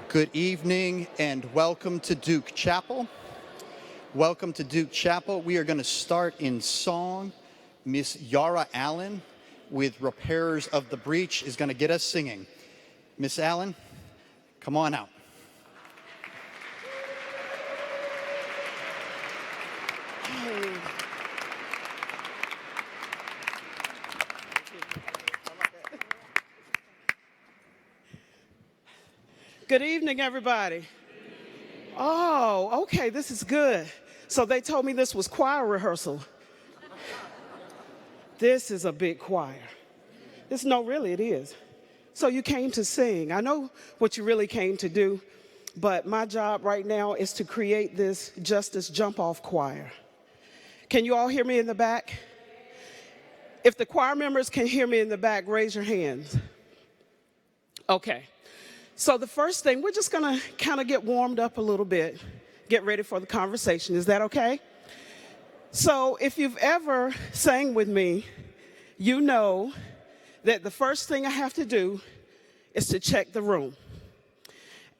Good evening and welcome to Duke Chapel. Welcome to Duke Chapel. We are going to start in song. Miss Yara Allen with Repairers of the Breach is going to get us singing. Miss Allen, come on out. Good evening, everybody. Oh, okay, this is good. So they told me this was choir rehearsal. This is a big choir. Really, it is. So you came to sing. I know what you really came to do, but my job right now is to create this Justice Jump-Off choir. Can you all hear me in the back? If the choir members can hear me in the back, raise your hands. Okay. So the first thing, we're just gonna kind of get warmed up a little bit, get ready for the conversation. Is that okay? So if you've ever sang with me, you know that the first thing I have to do is to check the room.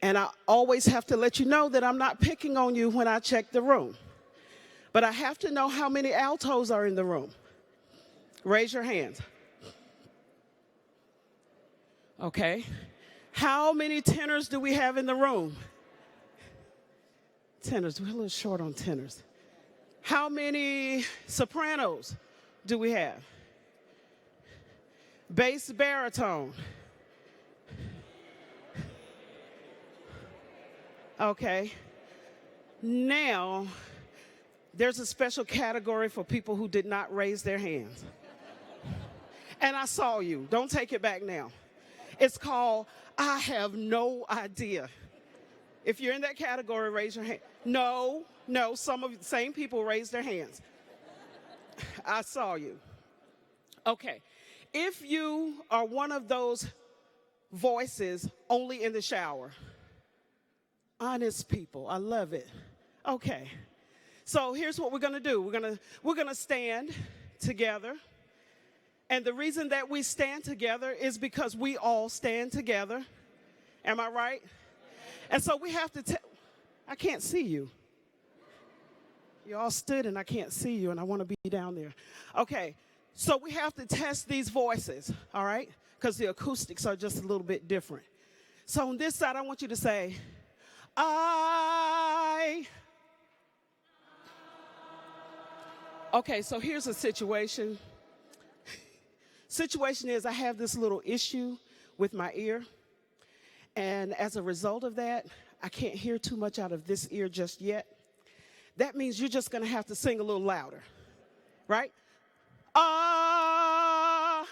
And I always have to let you know that I'm not picking on you when I check the room. But I have to know how many altos are in the room. Raise your hands. Okay. How many tenors do we have in the room? Tenors, we're a little short on tenors. How many sopranos do we have? Bass, baritone. Okay. Now, there's a special category for people who did not raise their hands. And I saw you. Don't take it back now. It's called I have no idea. If you're in that category, raise your hand. No, some of the same people raised their hands. I saw you. Okay. If you are one of those voices only in the shower, honest people, I love it. Okay. So here's what we're going to do. We're going to stand together. And the reason that we stand together is because we all stand together. Am I right? And so we have to I can't see you. You all stood and I can't see you and I want to be down there. Okay, so we have to test these voices, all right? Because the acoustics are just a little bit different. So on this side, I want you to say, I. Okay, so here's a situation. Situation is I have this little issue with my ear, and as a result of that, I can't hear too much out of this ear just yet. That means you're just going to have to sing a little louder, right? Ah.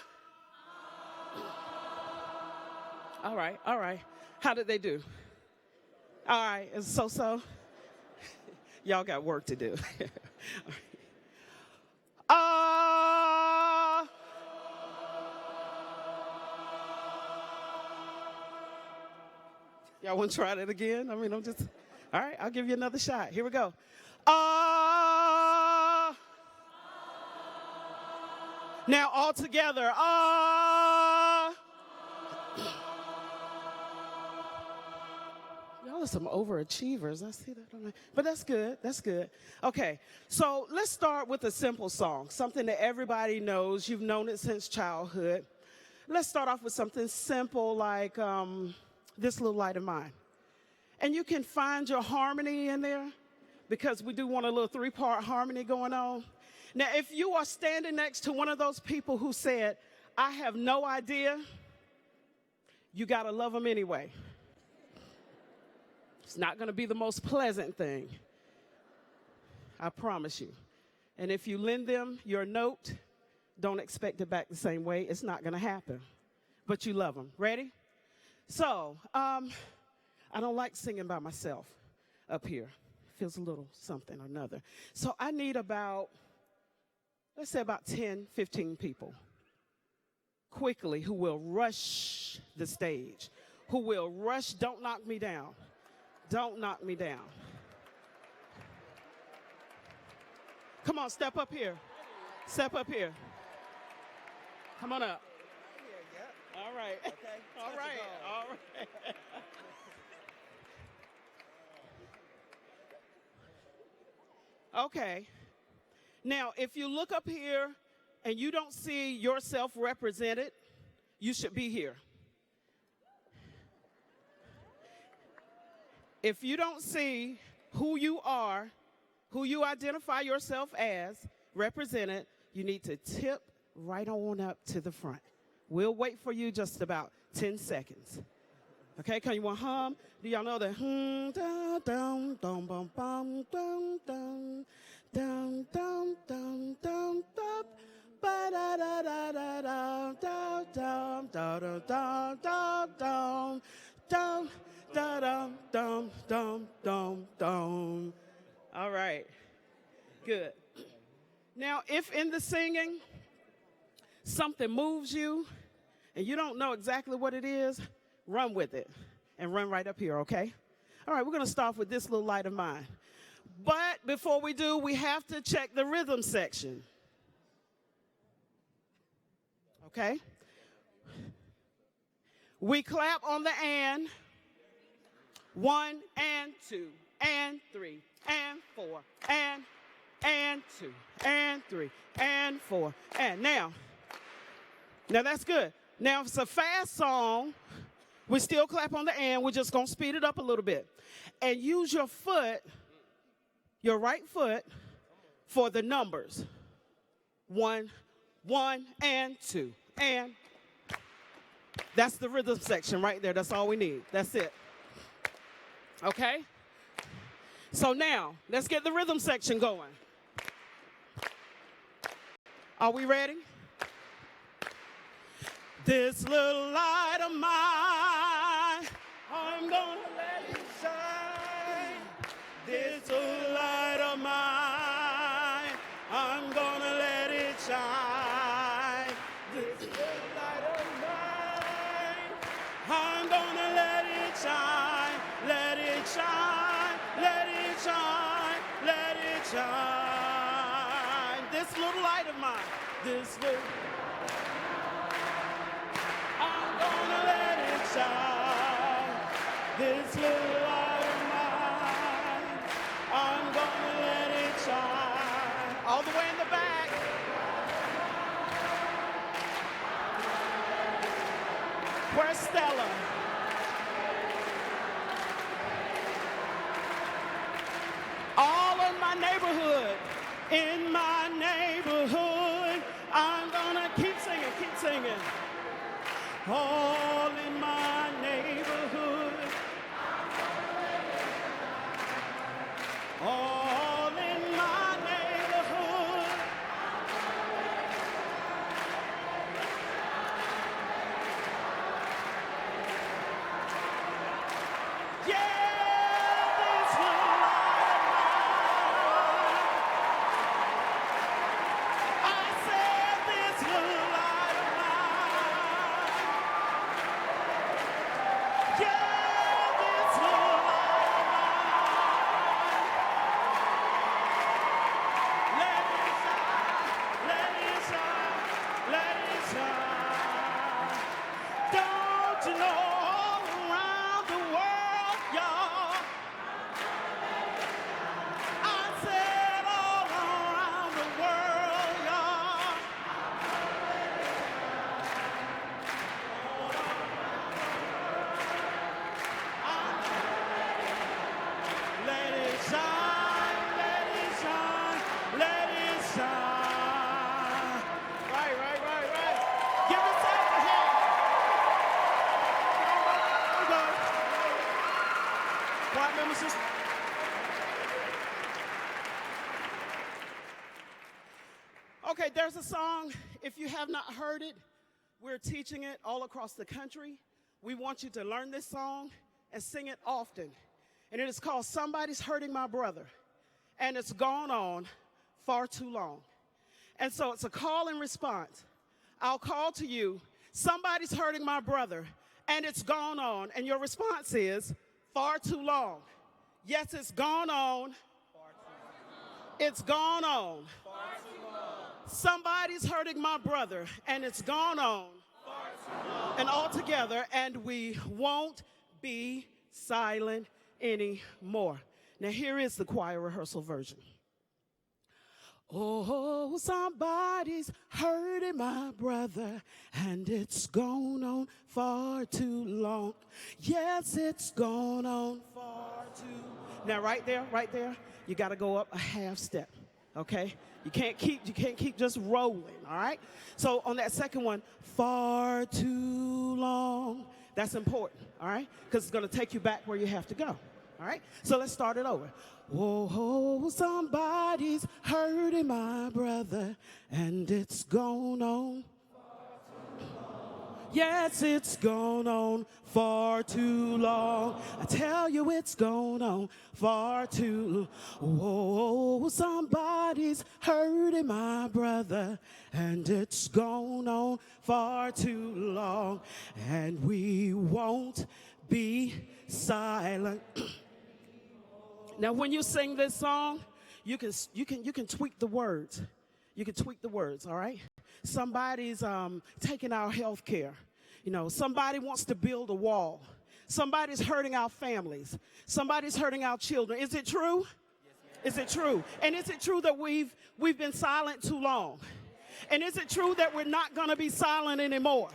All right. How did they do? All right, it's so. Y'all got work to do. Ah. Y'all want to try that again? All right, I'll give you another shot. Here we go. Now all together. Y'all are some overachievers. I see that. But that's good. Okay, so let's start with a simple song, something that everybody knows. You've known it since childhood. Let's start off with something simple like This Little Light of Mine. And you can find your harmony in there because we do want a little three-part harmony going on. Now, if you are standing next to one of those people who said, I have no idea, you got to love them anyway. It's not going to be the most pleasant thing. I promise you. And if you lend them your note, don't expect it back the same way. It's not going to happen. But you love them. Ready? So, I don't like singing by myself up here. Feels a little something or another. So I need let's say about 10, 15 people quickly who will rush the stage, who will rush, don't knock me down. Don't knock me down. Come on, step up here. Step up here. Come on up. All right. Okay. All right. Okay. Now, if you look up here and you don't see yourself represented, you should be here. If you don't see who you are, who you identify yourself as represented, you need to tip right on up to the front. We'll wait for you just about 10 seconds. Okay, can you want hum? Do y'all know the hum, dum, dum, dum, bum, bum, dum, dum, dum, dum, dum, dum, dum, ba da da da da da dum, da da da da dum, dum, da dum, dum, dum, dum, dum. All right, good. Now, if in the singing something moves you and you don't know exactly what it is, run with it and run right up here, okay? All right, we're going to start with this little light of mine. But before we do, we have to check the rhythm section. Okay? We clap on the and. 1 and 2 and 3 and 4 and 2 and 3 and 4 and now that's good. Now if it's a fast song, we still clap on the and. We're just going to speed it up a little bit. And use your foot, your right foot, for the numbers. 1, 1, and 2. And that's the rhythm section right there. That's all we need. That's it. Okay? So now, let's get the rhythm section going. Are we ready? This little light of mine, I'm gonna let it shine. This little light of mine, I'm gonna let it shine. This little light of mine, I'm gonna let it shine. Let it shine, let it shine, let it shine. This little light of mine, this little this little light of mine, I'm gonna let it shine. All the way in the back. Where's Stella? All in my neighborhood. In my neighborhood, I'm gonna keep singing, keep singing. All in my neighborhood, all in my neighborhood, yeah, this little light of mine, I said this little light of mine. Okay, there's a song, if you have not heard it, we're teaching it all across the country. We want you to learn this song and sing it often. And it is called Somebody's Hurting My Brother. And it's gone on far too long. And so it's a call and response. I'll call to you, somebody's hurting my brother, and it's gone on. And your response is, far too long. Yes, it's gone on. It's gone on. Somebody's hurting my brother, and it's gone on. And all together, and we won't be silent anymore. Now here is the choir rehearsal version. Oh, somebody's hurting my brother, and it's gone on far too long. Yes, it's gone on far too. Now, right there, you got to go up a half step. Okay, you can't keep just rolling. All right. So on that second one, far too long. That's important. All right, because it's going to take you back where you have to go. All right, so let's start it over. Whoa, somebody's hurting my brother, and it's gone on. Yes, it's gone on far too long. I tell you, it's gone on far too long. Whoa, somebody's hurting my brother, and it's gone on far too long. And we won't be silent. Now, when you sing this song, you can tweak the words. You can tweak the words, all right? Somebody's taking our health care. You know, somebody wants to build a wall. Somebody's hurting our families. Somebody's hurting our children. Is it true? Is it true? And is it true that we've been silent too long? And is it true that we're not going to be silent anymore?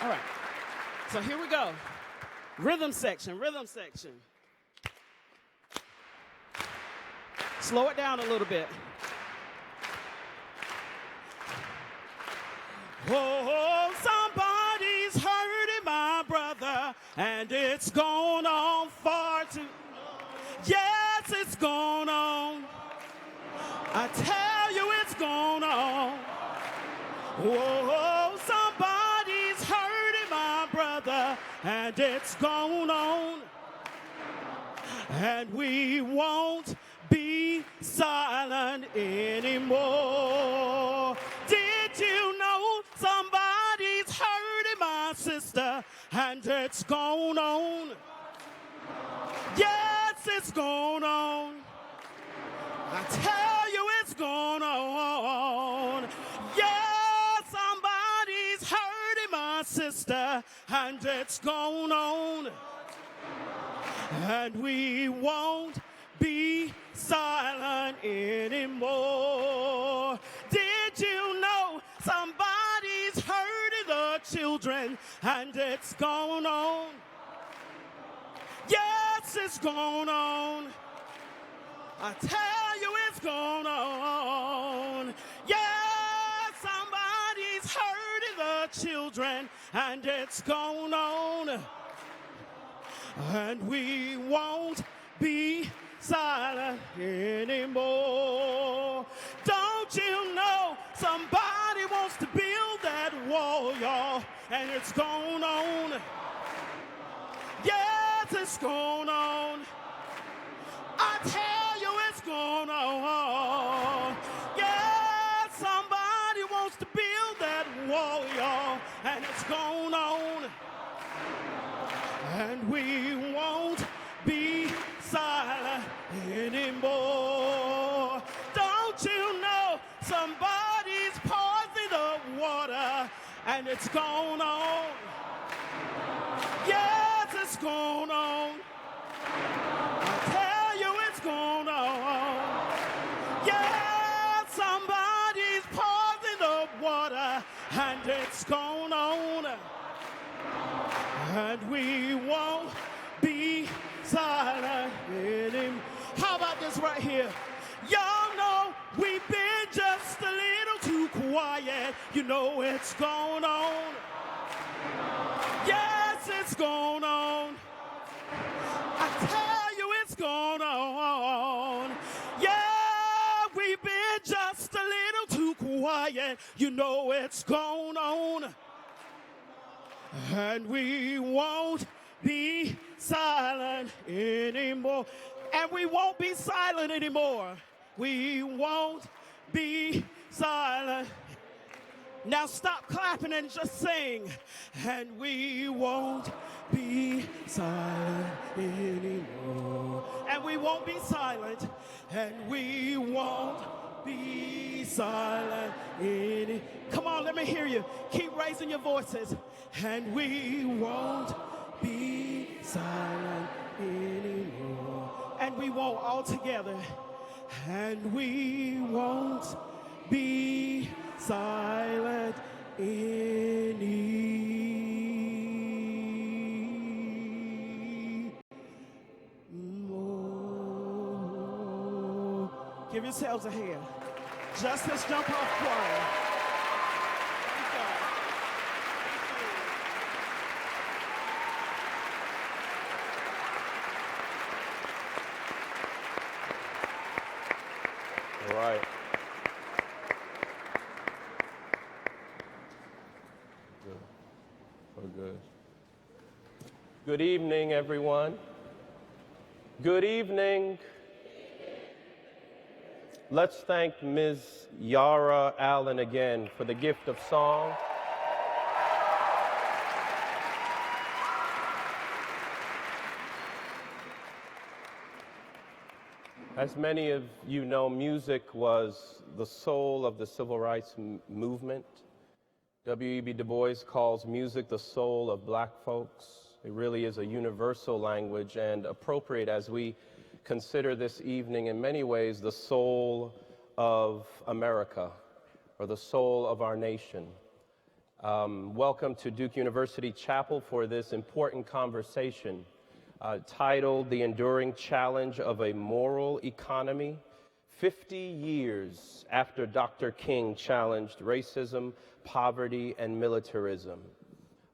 All right, so here we go. Rhythm section. Slow it down a little bit. Oh, somebody's hurting my brother, and it's gone on far too long. Yes, it's gone on. I tell you, it's gone on. Oh, somebody's hurting my brother, and it's gone on. And we won't be silent anymore. Did you know somebody's hurting my sister, and it's gone on? Yes, it's gone on. I tell you, it's gone on. Yes, somebody's hurting my sister, and it's gone on. And we won't be silent anymore. Did you know somebody's hurting the children, and it's gone on? Yes, it's gone on. I tell you, it's gone on. Yes, somebody's hurting the children, and it's gone on. And we won't be silent anymore. Don't you know somebody wants to build that wall, y'all, and it's gone on. Yes, it's gone on. I tell you, it's gone on. Yes, somebody wants to build that wall, y'all, and it's gone on. And we won't be silent anymore. Don't you know somebody's pausing the water, and it's gone on? Yes, it's gone on. I tell you, it's gone on. Yes, somebody's pausing the water, and it's gone on. And we won't be silent anymore. How about this right here? Y'all know we've been just a little too quiet. You know it's gone on. Yes, it's gone on. I tell you, it's gone on. Yeah, we've been just a little too quiet. You know it's gone on. And we won't be silent anymore. And we won't be silent anymore. We won't be silent. Now stop clapping and just sing. And we won't be silent anymore. And we won't be silent. And we won't be silent anymore. Come on, let me hear you. Keep raising your voices. and we won't be silent anymore. And we won't all together, and we won't be silent anymore. Give yourselves a hand. Justice Jump Off Choir. All right. Good. So good. Good evening, everyone. Good evening. Let's thank Ms. Yara Allen again for the gift of song. As many of you know, music was the soul of the civil rights movement. W.E.B. Du Bois calls music the soul of black folks. It really is a universal language and appropriate as we consider this evening in many ways the soul of America, or the soul of our nation. Welcome to Duke University Chapel for this important conversation titled The Enduring Challenge of a Moral Economy, 50 years after Dr. King challenged racism, poverty, and militarism.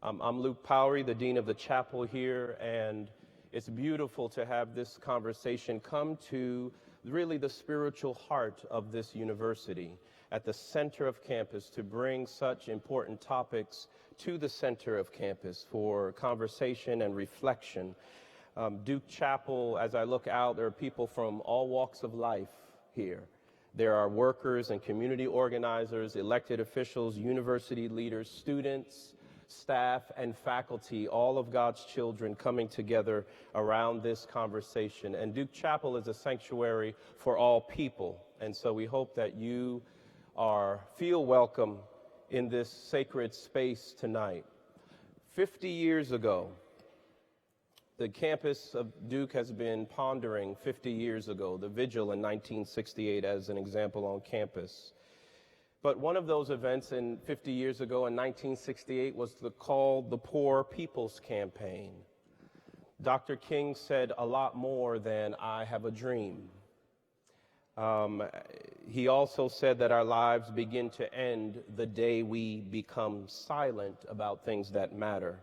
I'm Luke Powery, the Dean of the Chapel here, and it's beautiful to have this conversation come to really the spiritual heart of this university, at the center of campus, to bring such important topics to the center of campus for conversation and reflection. Duke Chapel, as I look out, there are people from all walks of life here. There are workers and community organizers, elected officials, university leaders, students, staff, and faculty, all of God's children coming together around this conversation. And Duke Chapel is a sanctuary for all people. And so we hope that you feel welcome in this sacred space tonight. 50 years ago, the campus of Duke has been pondering 50 years ago, the vigil in 1968 as an example on campus. But one of those events 50 years ago in 1968 was called the Poor People's Campaign. Dr. King said a lot more than "I have a dream." He also said that our lives begin to end the day we become silent about things that matter.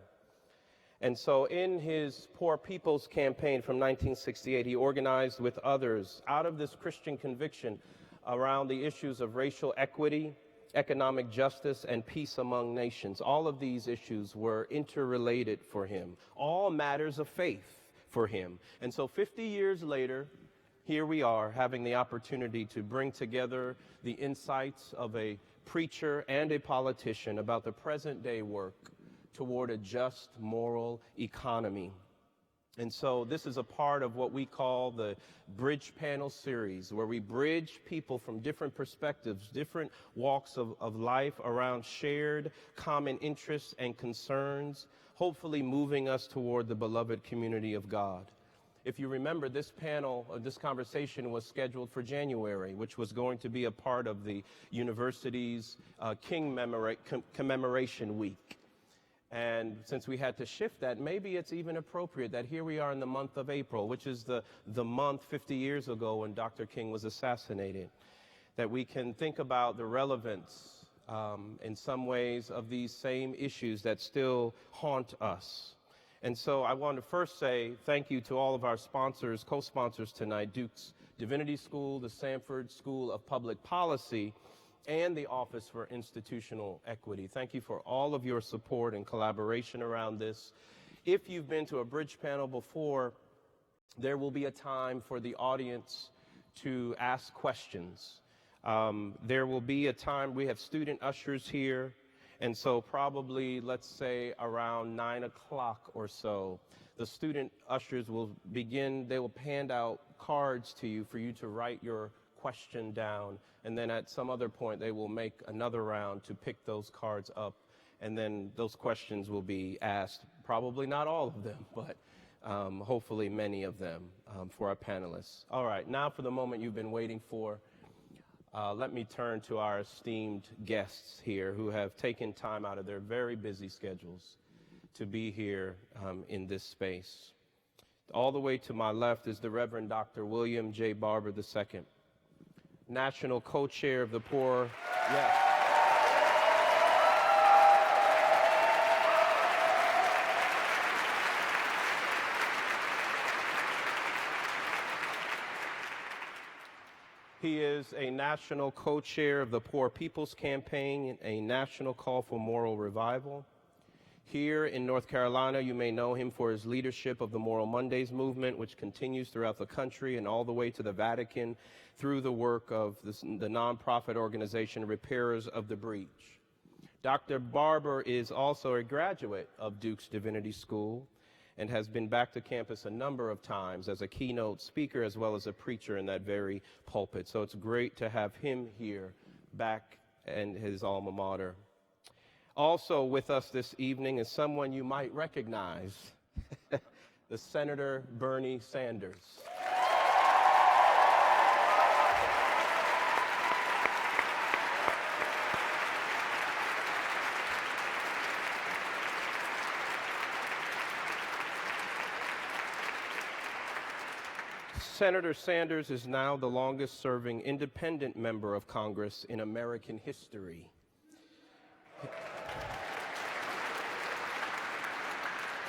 And so in his Poor People's Campaign from 1968, he organized with others out of this Christian conviction around the issues of racial equity, economic justice, and peace among nations. All of these issues were interrelated for him, all matters of faith for him. And so 50 years later, here we are having the opportunity to bring together the insights of a preacher and a politician about the present day work toward a just moral economy. And so this is a part of what we call the Bridge Panel series, where we bridge people from different perspectives, different walks of life around shared common interests and concerns, hopefully moving us toward the beloved community of God. If you remember, this conversation was scheduled for January, which was going to be a part of the university's King Commemoration Week. And since we had to shift that, maybe it's even appropriate that here we are in the month of April, which is the month 50 years ago when Dr. King was assassinated, that we can think about the relevance in some ways of these same issues that still haunt us. And so I want to first say thank you to all of our sponsors, co-sponsors tonight, Duke's Divinity School, the Sanford School of Public Policy, and the Office for Institutional Equity. Thank you for all of your support and collaboration around this. If you've been to a bridge panel before, there will be a time for the audience to ask questions. There will be a time, we have student ushers here, and so probably, let's say, around 9 o'clock or so, the student ushers will begin, they will hand out cards to you for you to write your question down, and then at some other point they will make another round to pick those cards up and then those questions will be asked, probably not all of them, but hopefully many of them for our panelists. All right, now for the moment you've been waiting for, let me turn to our esteemed guests here who have taken time out of their very busy schedules to be here in this space. All the way to my left is the Reverend Dr. William J. Barber II, National Co-Chair of the Poor. Yes. He is a national co-chair of the Poor People's Campaign, a national call for moral revival. Here in North Carolina, you may know him for his leadership of the Moral Mondays movement, which continues throughout the country and all the way to the Vatican through the work of the nonprofit organization Repairers of the Breach. Dr. Barber is also a graduate of Duke's Divinity School and has been back to campus a number of times as a keynote speaker as well as a preacher in that very pulpit. So it's great to have him here back in his alma mater. Also with us this evening is someone you might recognize, the Senator Bernie Sanders. Senator Sanders is now the longest-serving independent member of Congress in American history.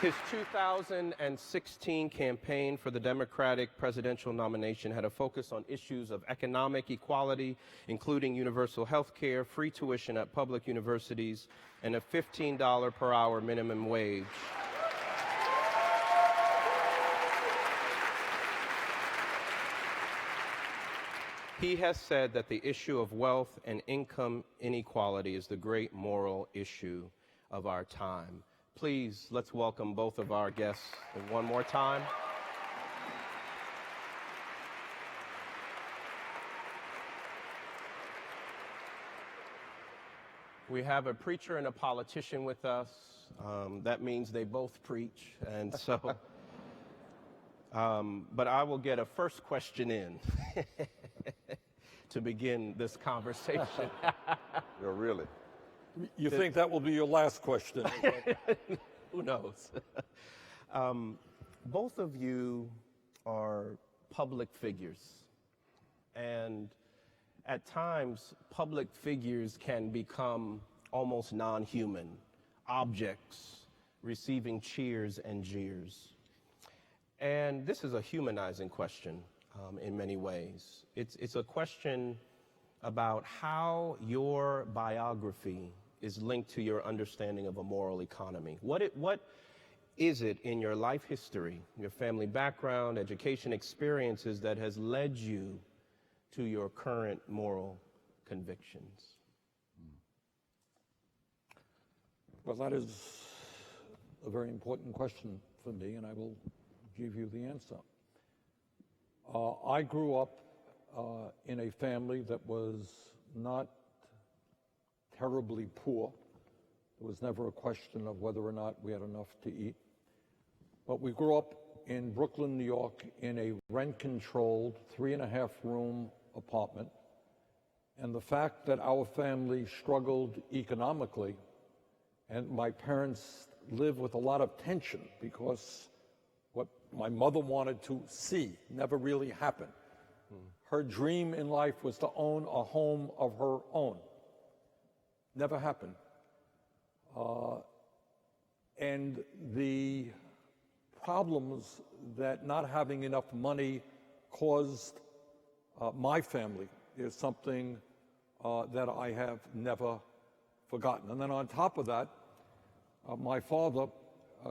His 2016 campaign for the Democratic presidential nomination had a focus on issues of economic equality, including universal health care, free tuition at public universities, and a $15 per hour minimum wage. He has said that the issue of wealth and income inequality is the great moral issue of our time. Please, let's welcome both of our guests one more time. We have a preacher and a politician with us. That means they both preach, and so, but I will get a first question in to begin this conversation. Yeah, really? You think that will be your last question? Who knows? Both of you are public figures, and at times public figures can become almost non-human objects receiving cheers and jeers. And this is a humanizing question in many ways. It's a question about how your biography is linked to your understanding of a moral economy. What is it in your life history, your family background, education experiences that has led you to your current moral convictions? Well, that is a very important question for me, and I will give you the answer. I grew up in a family that was not terribly poor. There was never a question of whether or not we had enough to eat. But we grew up in Brooklyn, New York, in a rent-controlled 3.5-room apartment. And the fact that our family struggled economically, and my parents lived with a lot of tension because what my mother wanted to see never really happened. Her dream in life was to own a home of her own. Never happened. And the problems that not having enough money caused my family is something that I have never forgotten. And then on top of that, my father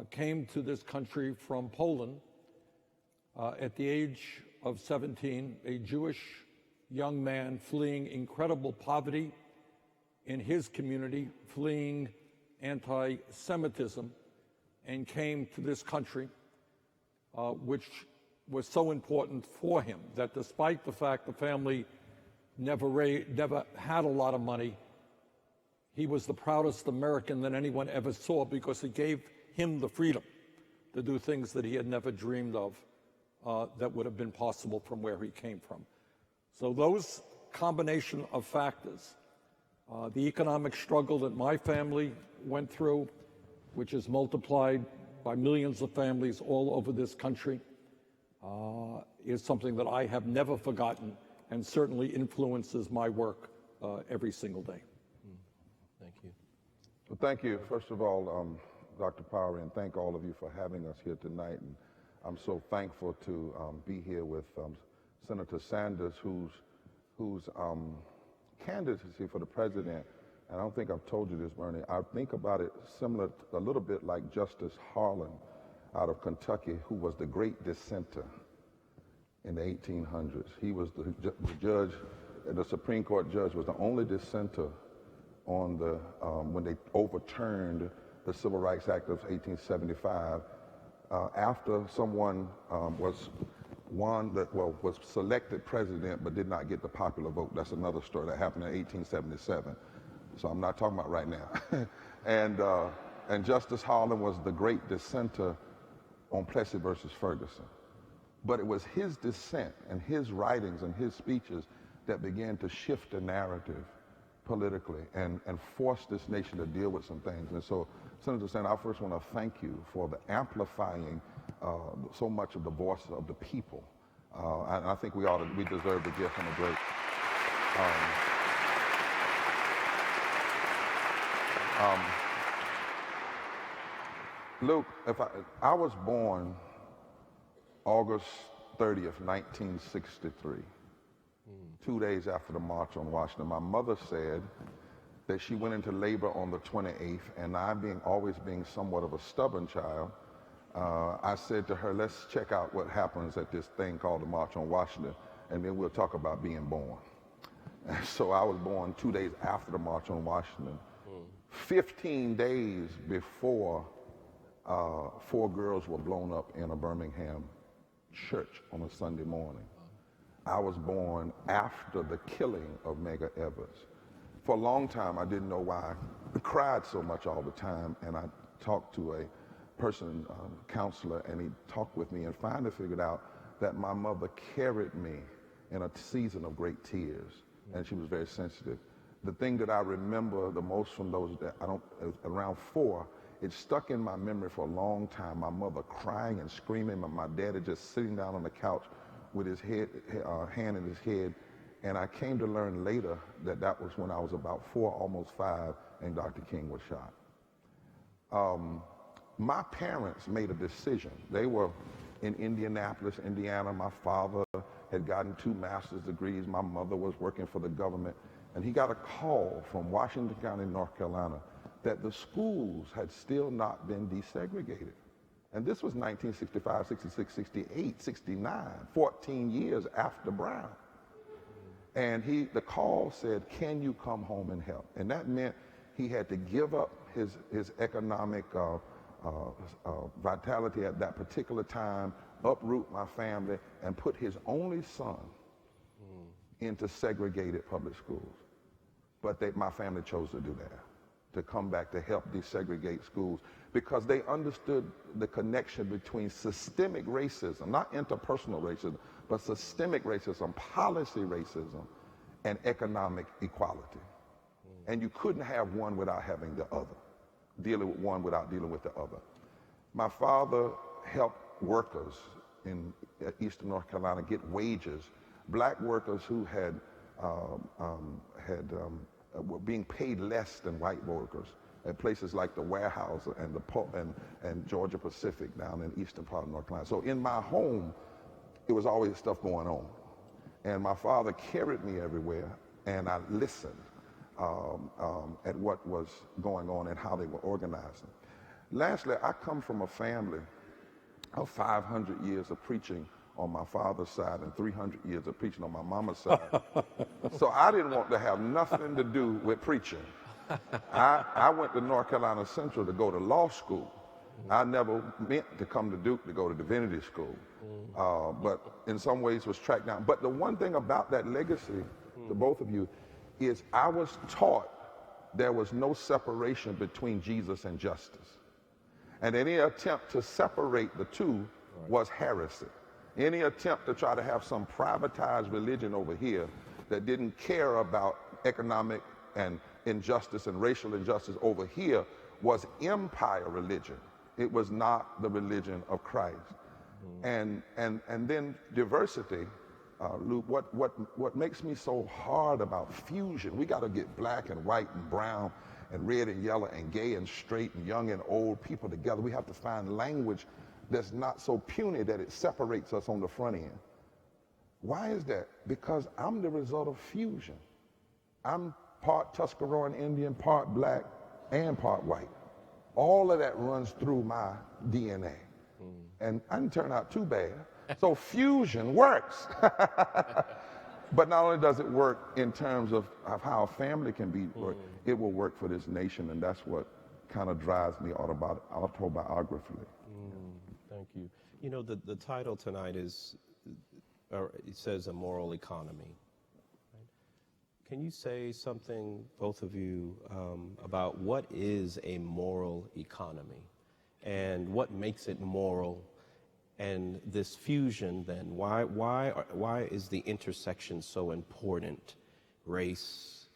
came to this country from Poland at the age of 17, a Jewish young man fleeing incredible poverty in his community, fleeing anti-Semitism, and came to this country, which was so important for him that despite the fact the family never had a lot of money, he was the proudest American that anyone ever saw because it gave him the freedom to do things that he had never dreamed of that would have been possible from where he came from. So those combination of factors, the economic struggle that my family went through, which is multiplied by millions of families all over this country, is something that I have never forgotten and certainly influences my work every single day. Thank you. Well, thank you, first of all, Dr. Powery, and thank all of you for having us here tonight. And I'm so thankful to be here with Senator Sanders, whose candidacy for the president, and I don't think I've told you this, Bernie, I think about it similar, a little bit like Justice Harlan out of Kentucky, who was the great dissenter in the 1800s. He was the judge, the Supreme Court judge was the only dissenter on the, when they overturned the Civil Rights Act of 1875, after someone was selected president but did not get the popular vote. That's another story that happened in 1877. So I'm not talking about right now. And Justice Harlan was the great dissenter on Plessy versus Ferguson. But it was his dissent and his writings and his speeches that began to shift the narrative politically and force this nation to deal with some things. And so, Senator Sanders, I first want to thank you for the amplifying so much of the voice of the people. And I think we deserve to give him a break. Luke, I was born August 30th, 1963, 2 days after the March on Washington. My mother said that she went into labor on the 28th, and I, always being somewhat of a stubborn child, I said to her, let's check out what happens at this thing called the March on Washington, and then we'll talk about being born. And so I was born 2 days after the March on Washington. 15 days before 4 girls were blown up in a Birmingham church on a Sunday morning. I was born after the killing of Medgar Evers. For a long time, I didn't know why I cried so much all the time, and I talked to a person, counselor, and he talked with me and finally figured out that my mother carried me in a season of great tears, and she was very sensitive. The thing that I remember the most from those, around 4, it stuck in my memory for a long time. My mother crying and screaming, and my daddy just sitting down on the couch with his hand in his head. And I came to learn later that that was when I was about 4, almost 5, and Dr. King was shot. My parents made a decision. They were in Indianapolis, Indiana. My father had gotten 2 master's degrees. My mother was working for the government. And he got a call from Washington County, North Carolina, that the schools had still not been desegregated. And this was 1965, 66, 68, 69, 14 years after Brown. And the call said, can you come home and help? And that meant he had to give up his economic vitality at that particular time, uproot my family, and put his only son into segregated public schools. But my family chose to do that, to come back to help desegregate schools, because they understood the connection between systemic racism, not interpersonal racism, but systemic racism, policy racism, and economic equality. And you couldn't have one without having the other, dealing with one without dealing with the other. My father helped workers in Eastern North Carolina get wages, black workers who were being paid less than white workers at places like the warehouse and Georgia Pacific down in eastern part of North Carolina. So in my home, it was always stuff going on. And my father carried me everywhere, and I listened at what was going on and how they were organizing. Lastly, I come from a family of 500 years of preaching on my father's side and 300 years of preaching on my mama's side. So I didn't want to have nothing to do with preaching. I went to North Carolina Central to go to law school. I never meant to come to Duke to go to divinity school, but in some ways was tracked down. But the one thing about that legacy, to both of you, is I was taught there was no separation between Jesus and justice. And any attempt to separate the two was heresy. Any attempt to try to have some privatized religion over here that didn't care about economic and injustice and racial injustice over here was empire religion. It was not the religion of Christ. And then diversity, Luke, what makes me so hard about fusion, we got to get black and white and brown and red and yellow and gay and straight and young and old people together. We have to find language that's not so puny that it separates us on the front end. Why is that? Because I'm the result of fusion. I'm part Tuscarora Indian, part black, and part white. All of that runs through my DNA. And I didn't turn out too bad. So fusion works. But not only does it work in terms of how a family can be, it will work for this nation, and that's what kind of drives me autobiographically. Thank you. You know, the title tonight is, it says a moral economy. Right? Can you say something, both of you, about what is a moral economy and what makes it moral? And this fusion, then, why is the intersection so important? Race,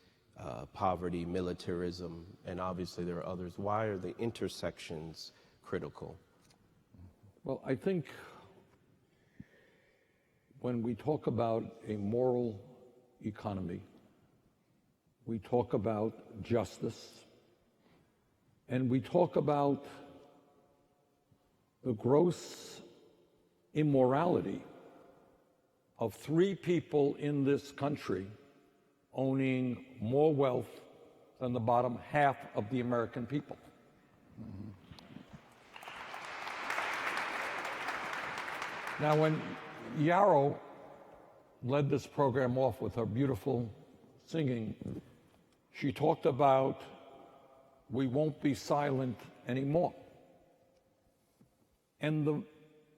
poverty, militarism, and obviously there are others. Why are the intersections critical? Well, I think when we talk about a moral economy, we talk about justice, and we talk about the gross immorality of 3 people in this country owning more wealth than the bottom half of the American people. Now, when Yarrow led this program off with her beautiful singing, she talked about we won't be silent anymore. And the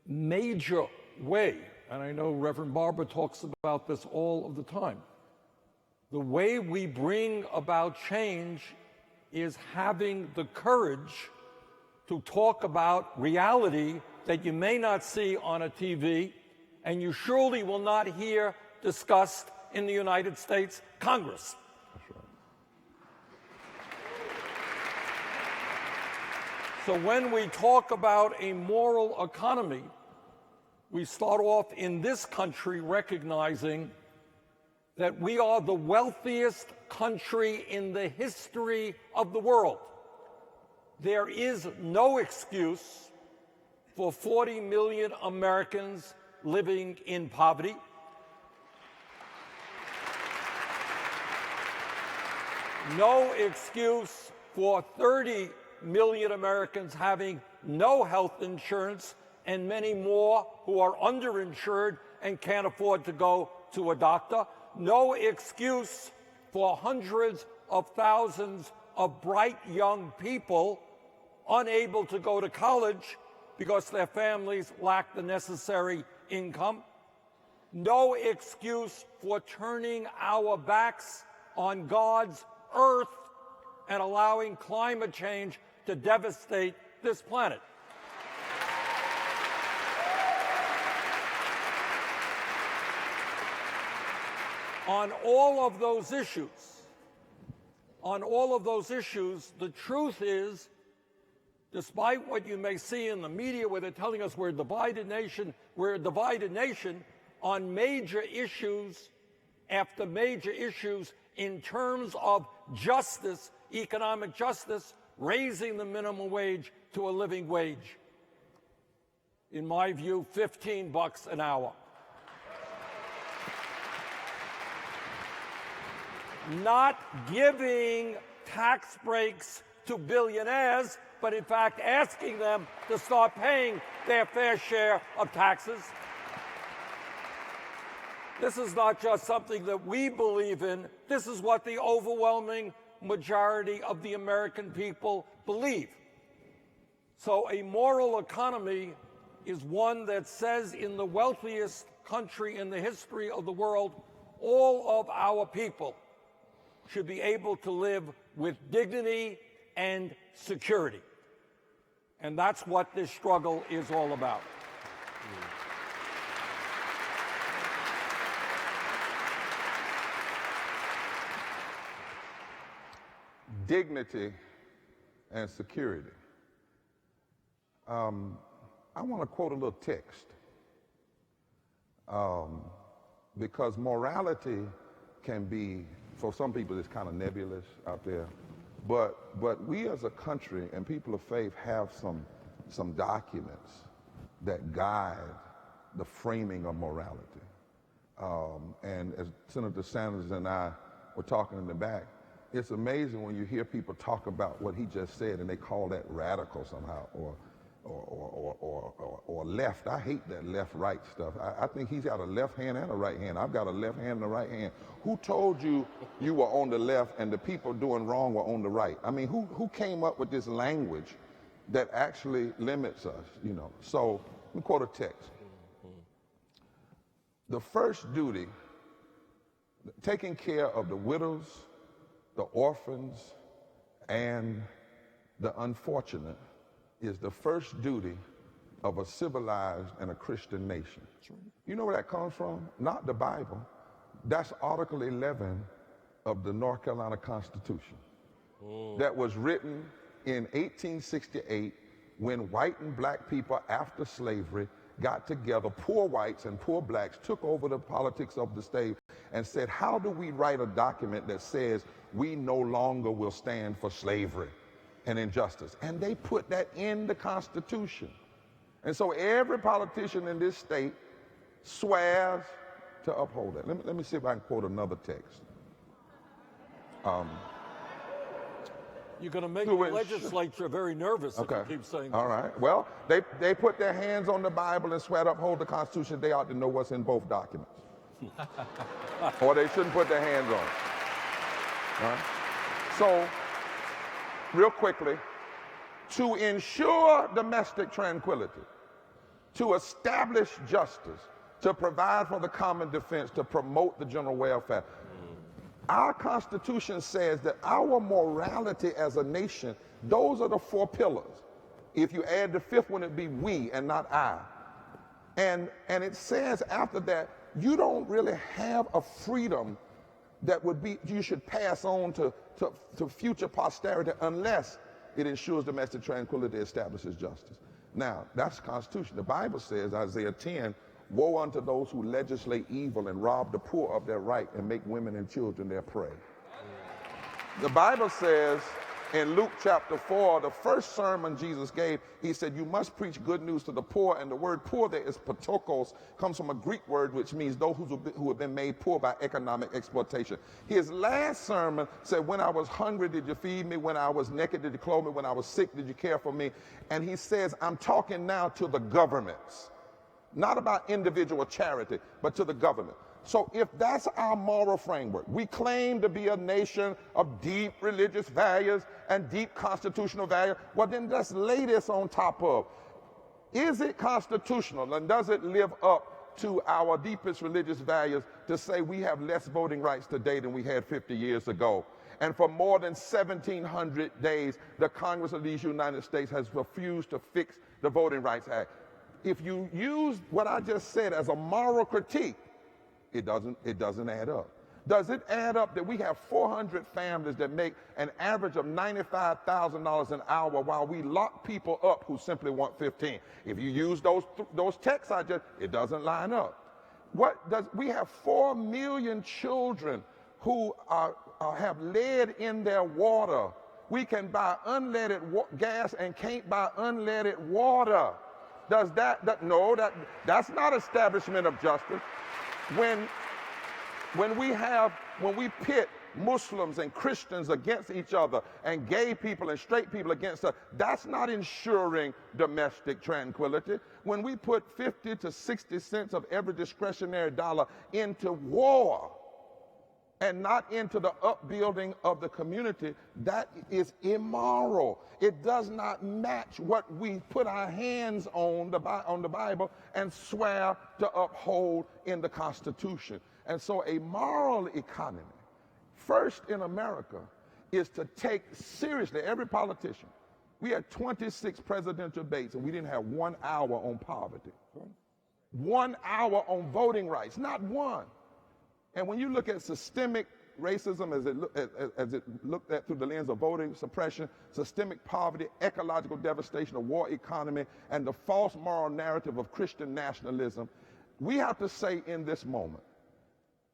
major way, and I know Reverend Barber talks about this all of the time, the way we bring about change is having the courage to talk about reality that you may not see on a TV, and you surely will not hear discussed in the United States Congress. That's right. So when we talk about a moral economy, we start off in this country recognizing that we are the wealthiest country in the history of the world. There is no excuse for 40 million Americans living in poverty. No excuse for 30 million Americans having no health insurance, and many more who are underinsured and can't afford to go to a doctor. No excuse for hundreds of thousands of bright young people unable to go to college because their families lack the necessary income. No excuse for turning our backs on God's earth and allowing climate change to devastate this planet. On all of those issues, the truth is, despite what you may see in the media where they're telling us we're a divided nation, on major issues after major issues in terms of justice, economic justice, raising the minimum wage to a living wage. In my view, $15 an hour. Not giving tax breaks to billionaires, but in fact asking them to start paying their fair share of taxes. This is not just something that we believe in. This is what the overwhelming majority of the American people believe. So a moral economy is one that says in the wealthiest country in the history of the world, all of our people should be able to live with dignity and security. And that's what this struggle is all about. Dignity and security. I want to quote a little text because morality can be, for some people, it's kind of nebulous out there. But we as a country and people of faith have some documents that guide the framing of morality. And as Senator Sanders and I were talking in the back, it's amazing when you hear people talk about what he just said and they call that radical somehow or left. I hate that left-right stuff. I think he's got a left hand and a right hand. I've got a left hand and a right hand. Who told you you were on the left and the people doing wrong were on the right? I mean, who came up with this language that actually limits us, you know? So let me quote a text. The first duty, taking care of the widows, the orphans, and the unfortunate, is the first duty of a civilized and a Christian nation. You know where that comes from? Not the Bible. That's Article 11 of the North Carolina Constitution. That was written in 1868 when white and black people after slavery got together, poor whites and poor blacks took over the politics of the state and said, how do we write a document that says we no longer will stand for slavery and injustice? And they put that in the Constitution. And so every politician in this state swears to uphold that. Let me see if I can quote another text. You're going to make the legislature very nervous if you keep saying All this. right. Well, they put their hands on the Bible and swear to uphold the Constitution. They ought to know what's in both documents. Or they shouldn't put their hands on it. All right? So, real quickly, to ensure domestic tranquility, to establish justice, to provide for the common defense, to promote the general welfare. Our Constitution says that our morality as a nation, those are the four pillars. If you add the fifth one, it'd be we and not I. And it says after that, you don't really have a freedom that would be, you should pass on to future posterity unless it ensures domestic tranquility, establishes justice. Now, that's the Constitution. The Bible says, Isaiah 10, woe unto those who legislate evil and rob the poor of their right and make women and children their prey. The Bible says in Luke chapter 4, the first sermon Jesus gave, he said, you must preach good news to the poor. And the word poor there is patokos, comes from a Greek word which means those who have been made poor by economic exploitation. His last sermon said, when I was hungry, did you feed me? When I was naked, did you clothe me? When I was sick, did you care for me? And he says, I'm talking now to the governments. Not about individual charity, but to the government. So if that's our moral framework, we claim to be a nation of deep religious values and deep constitutional values, well then let's lay this on top of. Is it constitutional and does it live up to our deepest religious values to say we have less voting rights today than we had 50 years ago? And for more than 1,700 days, the Congress of these United States has refused to fix the Voting Rights Act. If you use what I just said as a moral critique, it doesn't add up. Does it add up that we have 400 families that make an average of $95,000 an hour while we lock people up who simply want 15? If you use those texts it doesn't line up. We have 4 million children who have lead in their water. We can buy unleaded gas and can't buy unleaded water. Does no, that's not establishment of justice. When we pit Muslims and Christians against each other and gay people and straight people against us, that's not ensuring domestic tranquility. When we put 50 to 60 cents of every discretionary dollar into war and not into the upbuilding of the community, that is immoral. It does not match what we put our hands on the Bible and swear to uphold in the Constitution. And so a moral economy first in America is to take seriously every politician. We had 26 presidential debates, and we didn't have 1 hour on poverty. 1 hour on voting rights, not one. And when you look at systemic racism as it looked at through the lens of voting suppression, systemic poverty, ecological devastation, a war economy, and the false moral narrative of Christian nationalism, we have to say in this moment,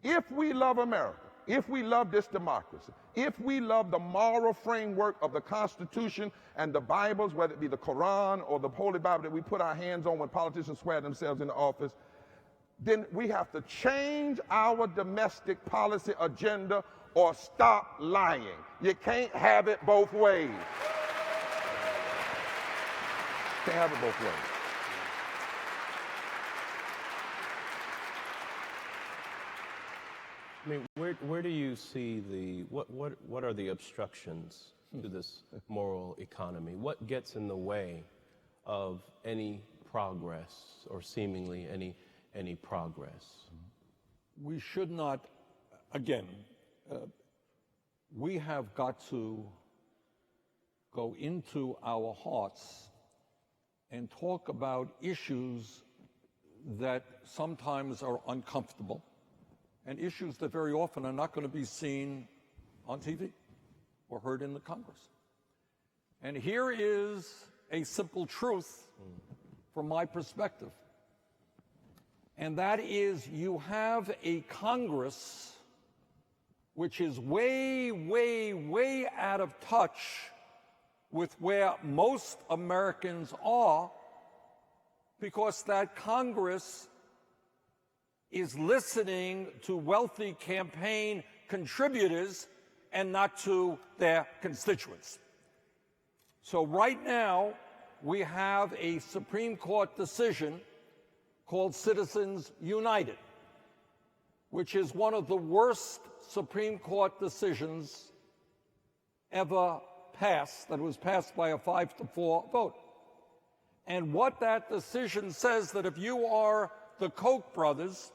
if we love America, if we love this democracy, if we love the moral framework of the Constitution and the Bibles, whether it be the Quran or the Holy Bible that we put our hands on when politicians swear themselves into office, then we have to change our domestic policy agenda or stop lying. You can't have it both ways. Can't have it both ways. I mean, where do you see what are the obstructions to this moral economy? What gets in the way of any progress or seemingly any progress? We should not, again, we have got to go into our hearts and talk about issues that sometimes are uncomfortable and issues that very often are not going to be seen on TV or heard in the Congress. And here is a simple truth from my perspective. And that is, you have a Congress which is way, way, way out of touch with where most Americans are, because that Congress is listening to wealthy campaign contributors and not to their constituents. So right now, we have a Supreme Court decision called Citizens United, which is one of the worst Supreme Court decisions ever passed, that was passed by a 5-4 vote. And what that decision says, that if you are the Koch brothers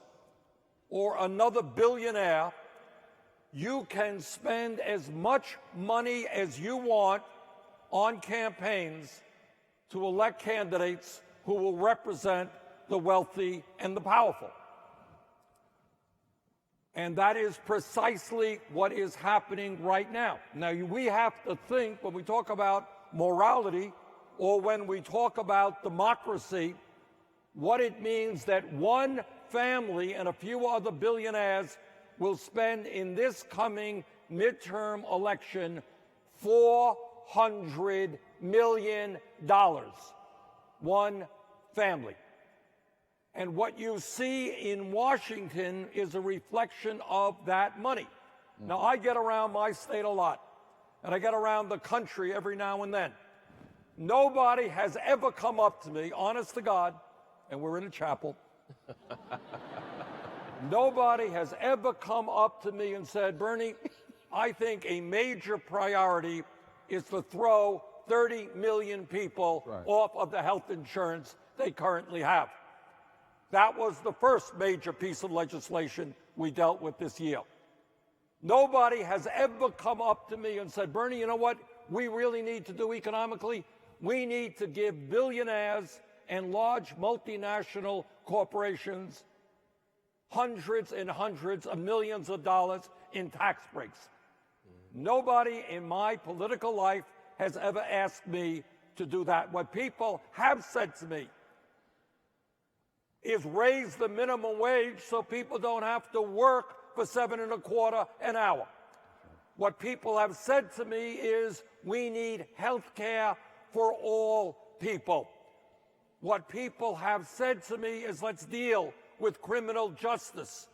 or another billionaire, you can spend as much money as you want on campaigns to elect candidates who will represent the wealthy and the powerful. And that is precisely what is happening right now. Now, we have to think, when we talk about morality or when we talk about democracy, what it means that one family and a few other billionaires will spend in this coming midterm election $400 million. One family. And what you see in Washington is a reflection of that money. Now, I get around my state a lot, and I get around the country every now and then. Nobody has ever come up to me, honest to God, and we're in a chapel. Nobody has ever come up to me and said, Bernie, I think a major priority is to throw 30 million people off of the health insurance they currently have. That was the first major piece of legislation we dealt with this year. Nobody has ever come up to me and said, Bernie, you know what we really need to do economically? We need to give billionaires and large multinational corporations hundreds and hundreds of millions of dollars in tax breaks. Nobody in my political life has ever asked me to do that. What people have said to me is raise the minimum wage so people don't have to work for $7.25 an hour. What people have said to me is we need health care for all people. What people have said to me is let's deal with criminal justice.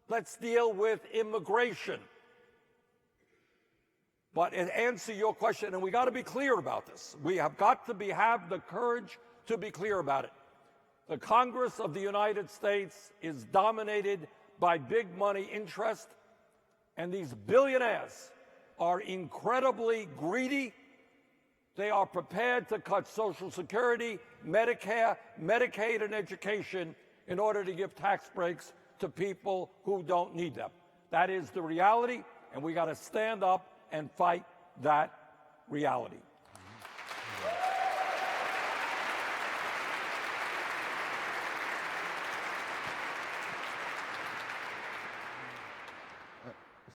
Let's deal with immigration. But to answer your question, and we got to be clear about this, we have got to have the courage to be clear about it. The Congress of the United States is dominated by big money interest, and these billionaires are incredibly greedy. They are prepared to cut Social Security, Medicare, Medicaid, and education in order to give tax breaks to people who don't need them. That is the reality, And we got to stand up and fight that reality.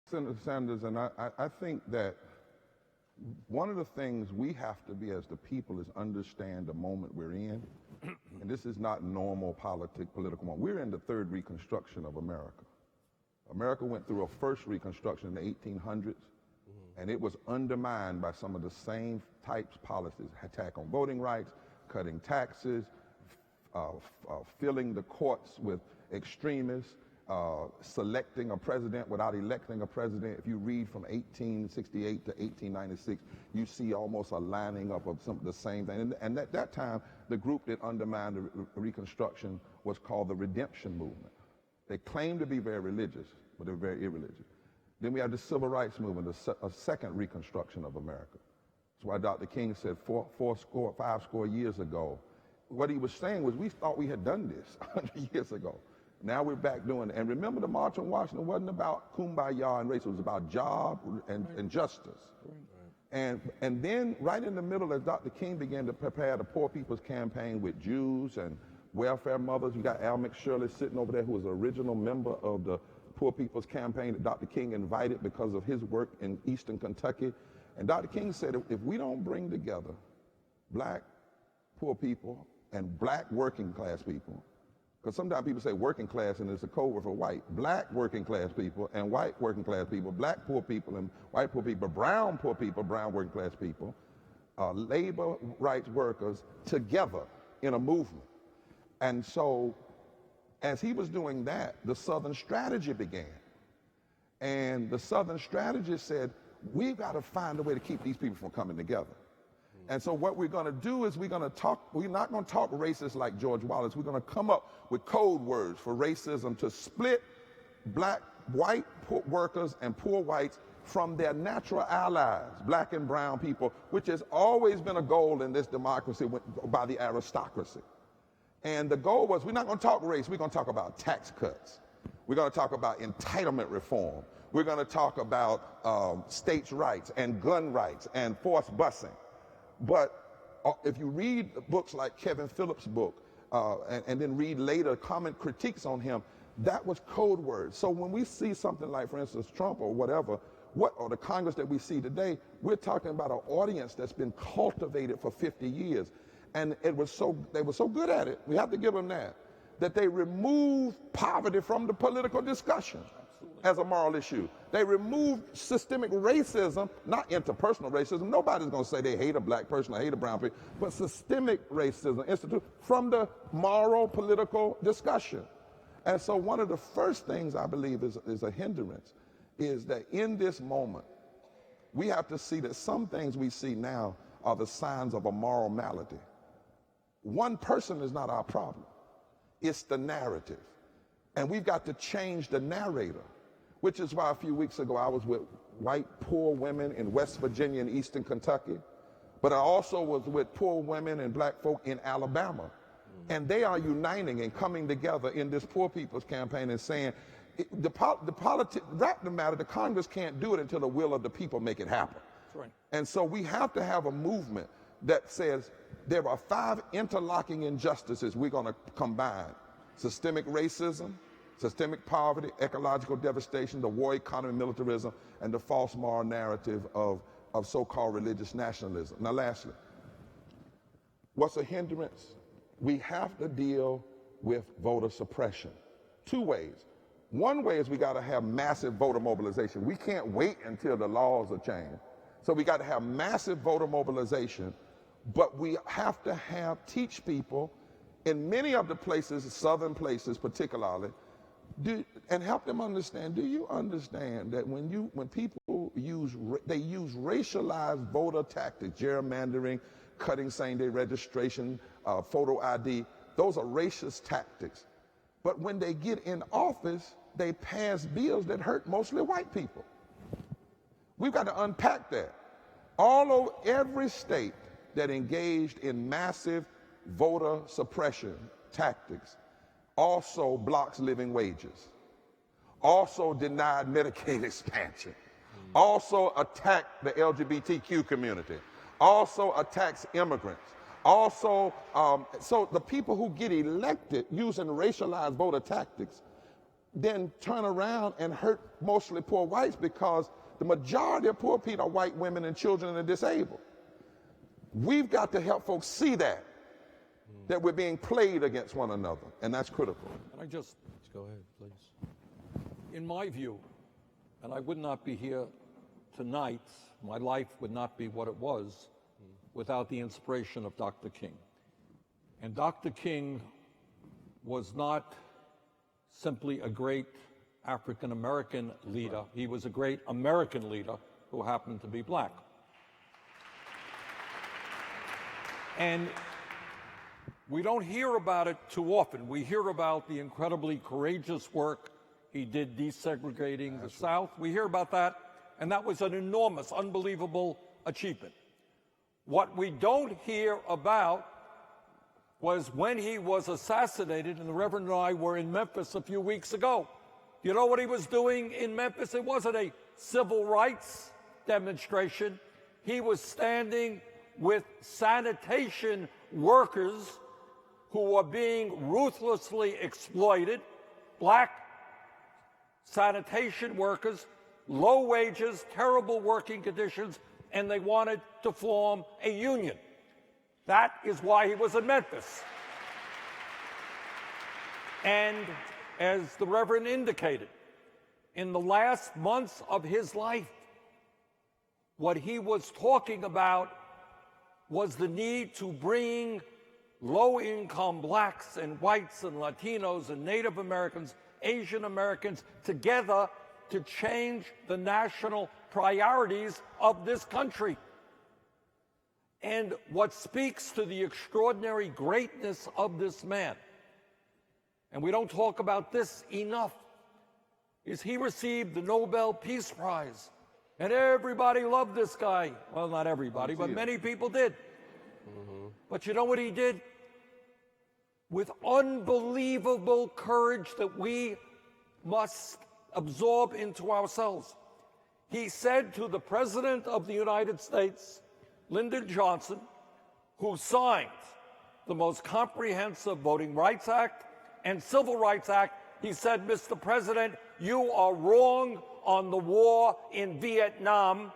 Senator Sanders, and I think that one of the things we have to be as the people is understand the moment we're in. And this is not normal political moment. We're in the third Reconstruction of America. America went through a first Reconstruction in the 1800s, and it was undermined by some of the same types policies: attack on voting rights, cutting taxes, filling the courts with extremists, selecting a president without electing a president. If you read from 1868 to 1896, you see almost a lining up of some of the same thing. And at that time, the group that undermined the Reconstruction was called the Redemption Movement. They claimed to be very religious, but they were very irreligious. Then we have the Civil Rights Movement, a second Reconstruction of America. That's why Dr. King said 5 score years ago, what he was saying was, we thought we had done this 100 years ago. Now we're back doing it. And remember, the March on Washington wasn't about kumbaya and race. It was about job and justice. And then right in the middle, as Dr. King began to prepare the Poor People's Campaign with Jews and welfare mothers, you got Al McShirley sitting over there, who was an original member of the Poor People's Campaign that Dr. King invited because of his work in Eastern Kentucky. And Dr. King said, if we don't bring together black poor people and black working class people, because sometimes people say working class and it's a code word for white. Black working class people and white working class people, black poor people and white poor people, brown poor people, brown working class people, labor rights workers together in a movement. And so as he was doing that, the Southern Strategy began. And the Southern Strategy said, we've got to find a way to keep these people from coming together. And so what we're going to do is we're not going to talk racist like George Wallace. We're going to come up with code words for racism to split white poor workers and poor whites from their natural allies, black and brown people, which has always been a goal in this democracy by the aristocracy. And the goal was, we're not going to talk race, we're going to talk about tax cuts. We're going to talk about entitlement reform. We're going to talk about states' rights and gun rights and forced busing. But if you read books like Kevin Phillips' book, and then read later comment critiques on him, that was code words. So when we see something like, for instance, Trump or whatever, or the Congress that we see today, we're talking about an audience that's been cultivated for 50 years. And they were so good at it, we have to give them that they removed poverty from the political discussion as a moral issue. They removed systemic racism, not interpersonal racism. Nobody's going to say they hate a black person or hate a brown person, but systemic racism from the moral political discussion. And so one of the first things I believe is a hindrance is that in this moment, we have to see that some things we see now are the signs of a moral malady. One person is not our problem. It's the narrative. And we've got to change the narrator, which is why a few weeks ago I was with white poor women in West Virginia and Eastern Kentucky, but I also was with poor women and black folk in Alabama. And they are uniting and coming together in this Poor People's Campaign and saying, the fact of the matter, the Congress can't do it until the will of the people make it happen. That's right. And so we have to have a movement that says there are 5 interlocking injustices we're going to combine: systemic racism, systemic poverty, ecological devastation, the war economy, militarism, and the false moral narrative of so-called religious nationalism. Now lastly, what's a hindrance? We have to deal with voter suppression 2 ways. One way is we got to have massive voter mobilization. We can't wait until the laws are changed. So we got to have massive voter mobilization, but we have to teach people in many of the places, southern places particularly, and help them understand. Do you understand that when people use racialized voter tactics, gerrymandering, cutting same-day registration, photo ID, those are racist tactics. But when they get in office, they pass bills that hurt mostly white people. We've got to unpack that. All over every state that engaged in massive voter suppression tactics also blocks living wages, also denied Medicaid expansion, also attack the LGBTQ community, also attacks immigrants. Also, so the people who get elected using racialized voter tactics then turn around and hurt mostly poor whites because the majority of poor people are white women and children and the disabled. We've got to help folks see that we're being played against one another, and that's critical. And I just go ahead, please. In my view, and I would not be here tonight, my life would not be what it was without the inspiration of Dr. King. And Dr. King was not simply a great African-American leader. He was a great American leader who happened to be black. And we don't hear about it too often. We hear about the incredibly courageous work he did desegregating the South. We hear about that, and that was an enormous, unbelievable achievement. What we don't hear about was when he was assassinated, and the Reverend and I were in Memphis a few weeks ago. You know what he was doing in Memphis? It wasn't a civil rights demonstration. He was standing with sanitation workers who were being ruthlessly exploited, black sanitation workers, low wages, terrible working conditions, and they wanted to form a union. That is why he was in Memphis. And as the Reverend indicated, in the last months of his life, what he was talking about was the need to bring low-income blacks and whites and Latinos and Native Americans, Asian Americans together to change the national priorities of this country. And what speaks to the extraordinary greatness of this man, and we don't talk about this enough, is he received the Nobel Peace Prize. And everybody loved this guy. Well, not everybody, but many people did. But you know what he did? With unbelievable courage that we must absorb into ourselves. He said to the President of the United States, Lyndon Johnson, who signed the most comprehensive Voting Rights Act and Civil Rights Act, he said, Mr. President, you are wrong on the war in Vietnam,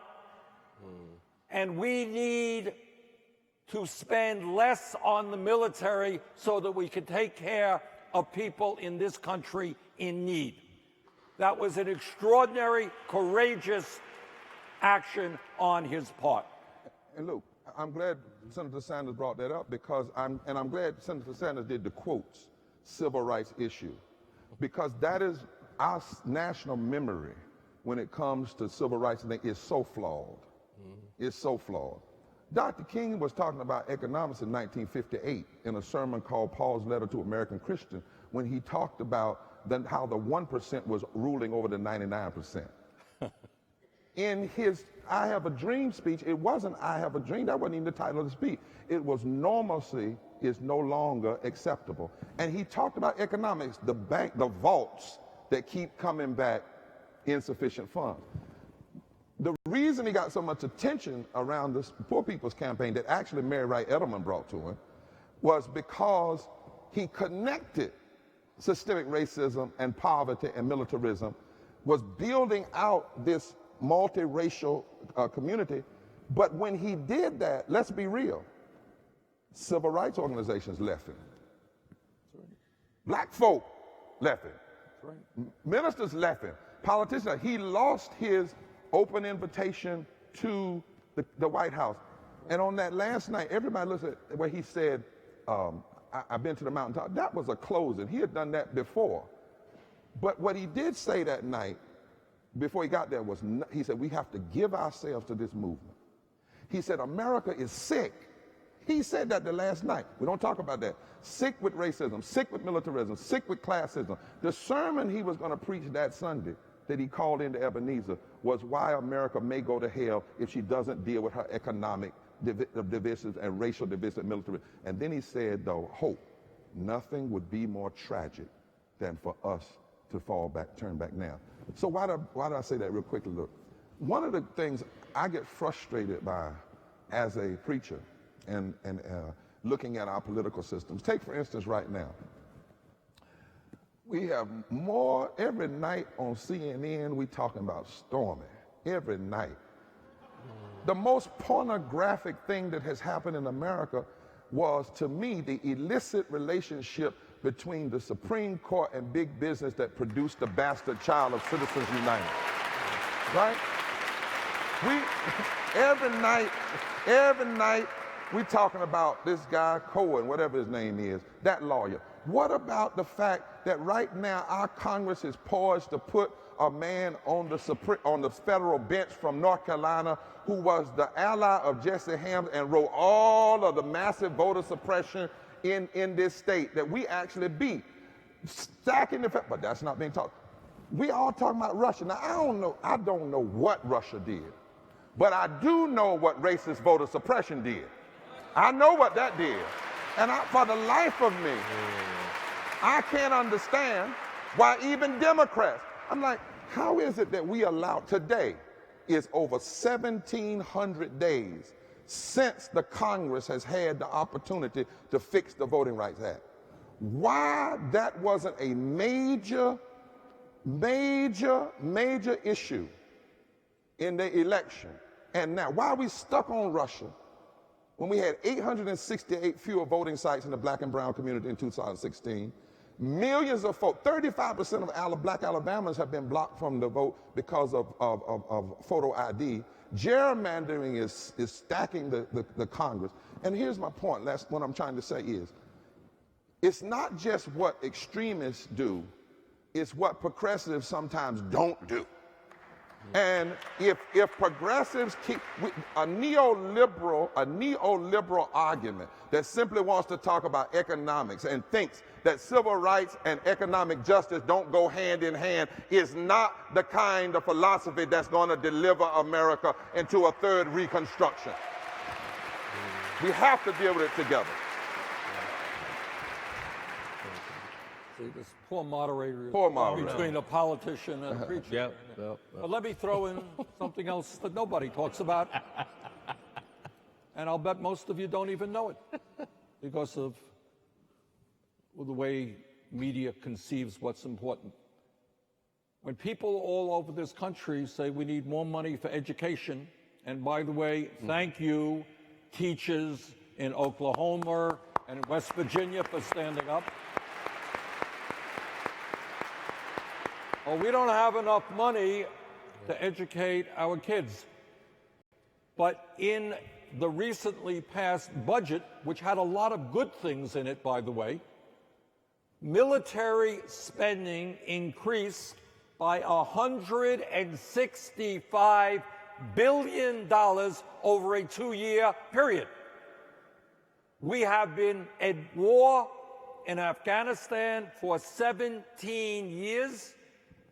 and we need to spend less on the military so that we can take care of people in this country in need. That was an extraordinary, courageous action on his part. And Luke, I'm glad Senator Sanders brought that up because I'm glad Senator Sanders did the quotes, civil rights issue, because that is our national memory when it comes to civil rights. I think is so flawed. It's so flawed. Dr. King was talking about economics in 1958 in a sermon called Paul's Letter to American Christians when he talked about how the 1% was ruling over the 99%. In his I Have a Dream speech, it wasn't I Have a Dream. That wasn't even the title of the speech. It was Normalcy is no longer acceptable. And he talked about economics, the vaults that keep coming back insufficient funds. The reason he got so much attention around this Poor People's Campaign that actually Mary Wright Edelman brought to him was because he connected systemic racism and poverty and militarism, was building out this multiracial community. But when he did that, let's be real, civil rights organizations left him. Black folk left him. Ministers left him. Politicians, he lost his open invitation to the White House. And on that last night, everybody looks at where he said, I've been to the mountaintop. That was a closing. He had done that before. But what he did say that night, before he got there, was he said, we have to give ourselves to this movement. He said, America is sick. He said that the last night. We don't talk about that. Sick with racism, sick with militarism, sick with classism. The sermon he was going to preach that Sunday that he called into Ebenezer was why America may go to hell if she doesn't deal with her economic divisions and racial divisions, military. And then he said, though, hope. Nothing would be more tragic than for us to fall back, turn back now. So why do I say that real quickly? Look, one of the things I get frustrated by as a preacher and looking at our political systems, take for instance right now, we have more, every night on CNN, we talking about Stormy, every night. The most pornographic thing that has happened in America was, to me, the illicit relationship between the Supreme Court and big business that produced the bastard child of Citizens United, right? Every night, we talking about this guy, Cohen, whatever his name is, that lawyer. What about the fact that right now our Congress is poised to put a man on the federal bench from North Carolina who was the ally of Jesse Helms and wrote all of the massive voter suppression in this state that we actually beat, stacking the but that's not being talked. We all talking about Russia. Now I don't know what Russia did, but I do know what racist voter suppression did. I know what that did. And for the life of me, I can't understand why even Democrats, I'm like, how is it that we allow, today is over 1,700 days since the Congress has had the opportunity to fix the Voting Rights Act. Why that wasn't a major issue in the election. And now, why are we stuck on Russia when we had 868 fewer voting sites in the black and brown community in 2016? Millions of folks, 35% of black Alabamans have been blocked from the vote because of photo ID. Gerrymandering is stacking the Congress. And here's my point, what I'm trying to say is, it's not just what extremists do, it's what progressives sometimes don't do. And if progressives keep a neoliberal argument that simply wants to talk about economics and thinks that civil rights and economic justice don't go hand in hand is not the kind of philosophy that's going to deliver America into a third Reconstruction. We have to deal with it together. See, this poor moderator is Poor moderator. between a politician and a preacher. Yep. But let me throw in something else that nobody talks about. And I'll bet most of you don't even know it because of the way media conceives what's important. When people all over this country say we need more money for education, and by the way, thank you, teachers in Oklahoma and West Virginia for standing up. Oh, we don't have enough money to educate our kids. But in the recently passed budget, which had a lot of good things in it, by the way, military spending increased by $165 billion over a 2-year period. We have been at war in Afghanistan for 17 years.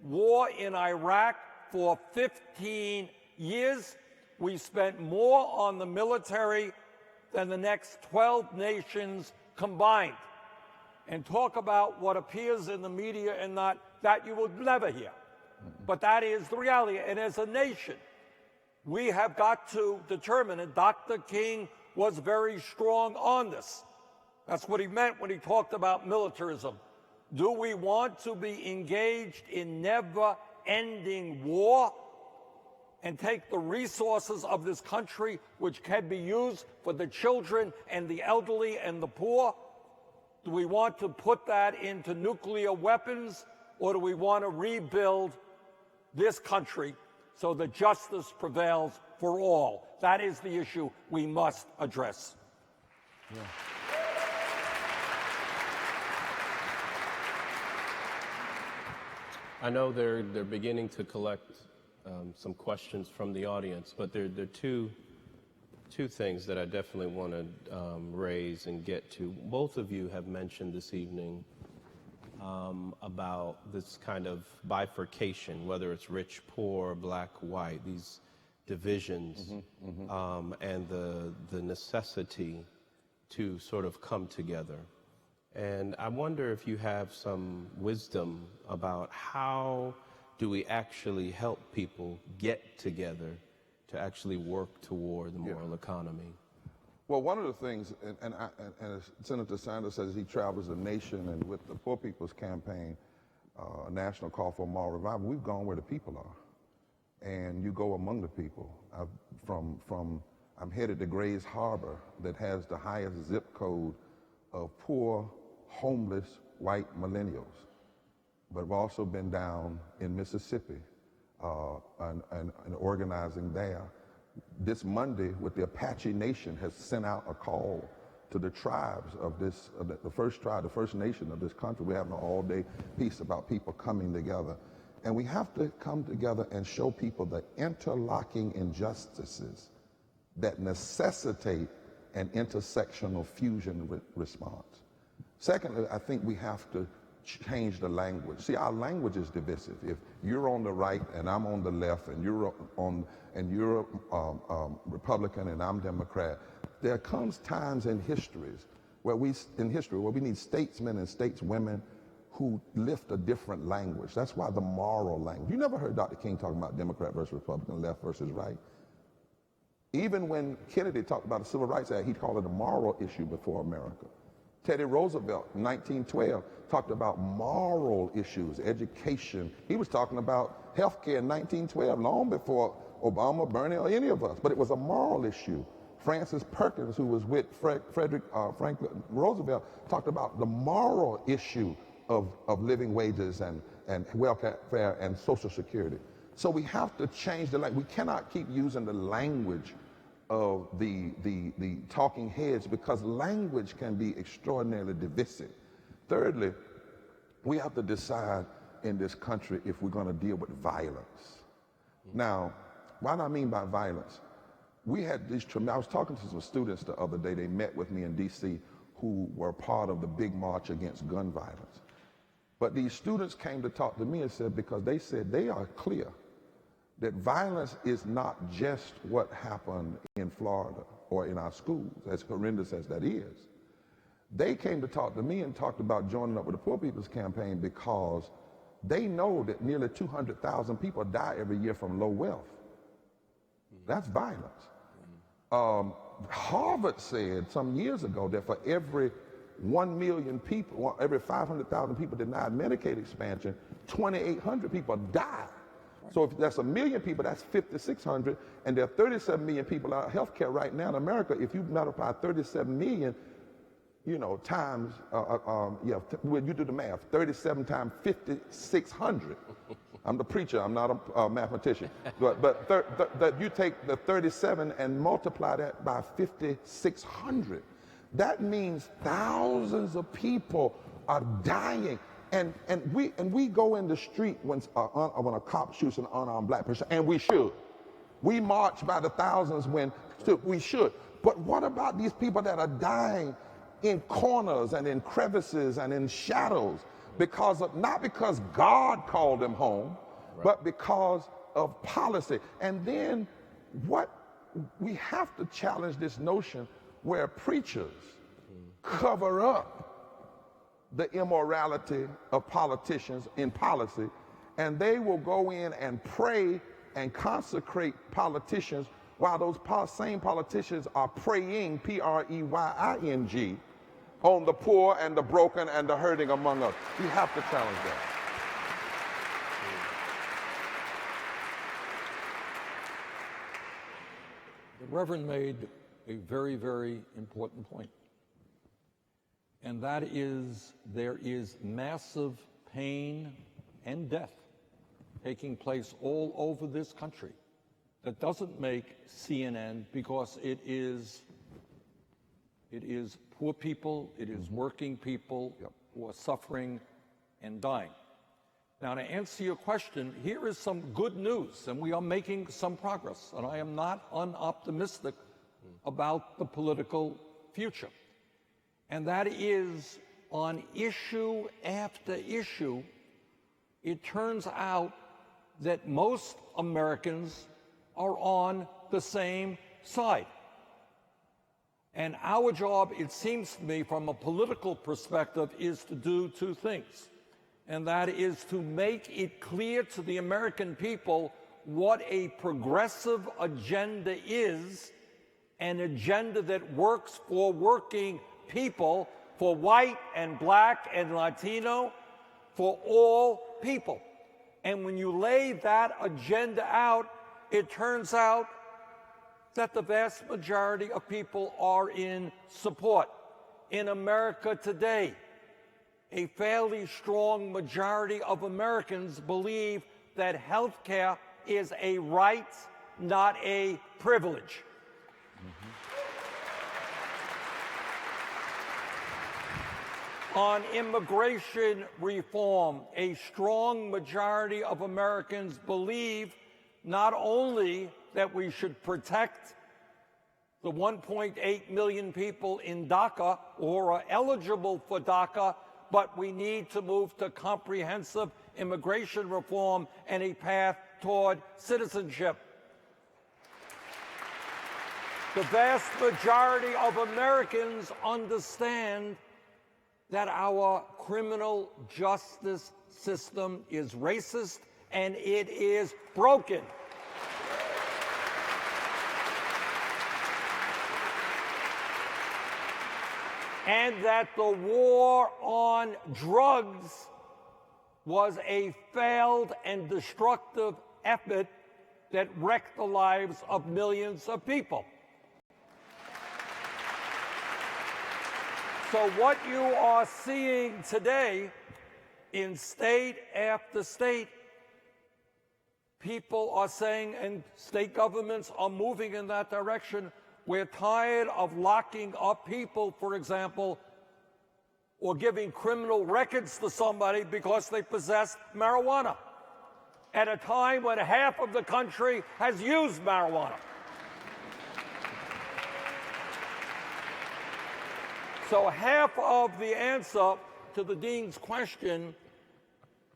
War in Iraq for 15 years. We spent more on the military than the next 12 nations combined. And talk about what appears in the media and not, that you will never hear. But that is the reality. And as a nation, we have got to determine, and Dr. King was very strong on this. That's what he meant when he talked about militarism. Do we want to be engaged in never-ending war and take the resources of this country, which can be used for the children and the elderly and the poor? Do we want to put that into nuclear weapons, or do we want to rebuild this country so that justice prevails for all? That is the issue we must address. Yeah. I know they're beginning to collect some questions from the audience, but there are two things that I definitely want to raise and get to. Both of you have mentioned this evening about this kind of bifurcation, whether it's rich, poor, black, white, these divisions, and the necessity to sort of come together. And I wonder if you have some wisdom about how do we actually help people get together to actually work toward the moral economy? Well, one of the things, and as Senator Sanders says, he travels the nation, and with the Poor People's Campaign, a national call for moral revival, we've gone where the people are, and you go among the people. I'm headed to Grays Harbor, that has the highest zip code of poor, homeless, white millennials. But I've also been down in Mississippi and organizing there. This Monday, with the Apache Nation, has sent out a call to the tribes of this, the first tribe, the first nation of this country. We're having an all-day piece about people coming together. And we have to come together and show people the interlocking injustices that necessitate an intersectional fusion response. Secondly, I think we have to change the language. See, our language is divisive. If you're on the right and I'm on the left, and you're Republican and I'm Democrat, there comes times in histories where we need statesmen and stateswomen who lift a different language. That's why the moral language. You never heard Dr. King talking about Democrat versus Republican, left versus right. Even when Kennedy talked about the Civil Rights Act, he called it a moral issue before America. Teddy Roosevelt in 1912 talked about moral issues, education. He was talking about health care in 1912, long before Obama, Bernie, or any of us. But it was a moral issue. Francis Perkins, who was with Franklin Roosevelt, talked about the moral issue of living wages and welfare and Social Security. So we have to change the language. We cannot keep using the language of the talking heads, because language can be extraordinarily divisive. Thirdly, we have to decide in this country if we're going to deal with violence. Now, what do I mean by violence? We had these I was talking to some students the other day. They met with me in D.C. who were part of the big march against gun violence. But these students came to talk to me and said, because they said they are clear that violence is not just what happened in Florida or in our schools, as horrendous as that is. They came to talk to me and talked about joining up with the Poor People's Campaign because they know that nearly 200,000 people die every year from low wealth. That's violence. Harvard said some years ago that for every 1 million people, every 500,000 people denied Medicaid expansion, 2,800 people die. So if that's 1 million people, that's 5,600, and there are 37 million people out of healthcare right now in America. If you multiply 37 million, times, when you do the math, 37 times 5,600. I'm the preacher, I'm not a mathematician. But you take the 37 and multiply that by 5,600. That means thousands of people are dying. And we go in the street when a cop shoots an unarmed black person, and we should. We march by the thousands when we should. But what about these people that are dying in corners and in crevices and in shadows not because God called them home, but because of policy? And then we have to challenge this notion where preachers cover up the immorality of politicians in policy, and they will go in and pray and consecrate politicians while those same politicians are praying, P-R-E-Y-I-N-G, on the poor and the broken and the hurting among us. We have to challenge that. The Reverend made a very, very important point. And that is, there is massive pain and death taking place all over this country that doesn't make CNN, because it is poor people, it is working people who are suffering and dying. Now, to answer your question, here is some good news, and we are making some progress, and I am not unoptimistic about the political future. And that is, on issue after issue, it turns out that most Americans are on the same side. And our job, it seems to me, from a political perspective, is to do two things. and that is to make it clear to the American people what a progressive agenda is, an agenda that works for working people, for white and black and Latino, for all people. And when you lay that agenda out, it turns out that the vast majority of people are in support. In America today, a fairly strong majority of Americans believe that health care is a right, not a privilege. On immigration reform, a strong majority of Americans believe not only that we should protect the 1.8 million people in DACA or are eligible for DACA, but we need to move to comprehensive immigration reform and a path toward citizenship. The vast majority of Americans understand that our criminal justice system is racist and it is broken. And that the war on drugs was a failed and destructive effort that wrecked the lives of millions of people. So what you are seeing today in state after state, people are saying, and state governments are moving in that direction, we're tired of locking up people, for example, or giving criminal records to somebody because they possess marijuana at a time when half of the country has used marijuana. So half of the answer to the Dean's question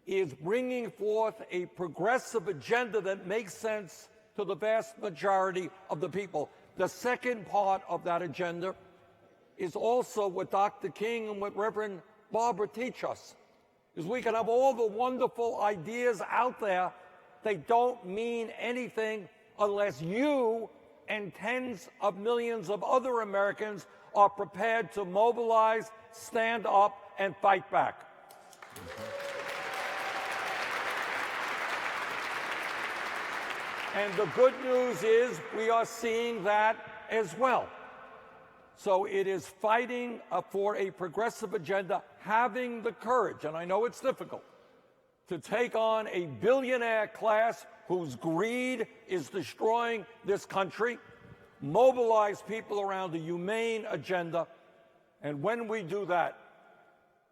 is bringing forth a progressive agenda that makes sense to the vast majority of the people. The second part of that agenda is also what Dr. King and what Reverend Barber teach us, is we can have all the wonderful ideas out there. They don't mean anything unless you and tens of millions of other Americans are prepared to mobilize, stand up, and fight back. And the good news is we are seeing that as well. So it is fighting for a progressive agenda, having the courage, and I know it's difficult, to take on a billionaire class whose greed is destroying this country, mobilize people around a humane agenda, and when we do that,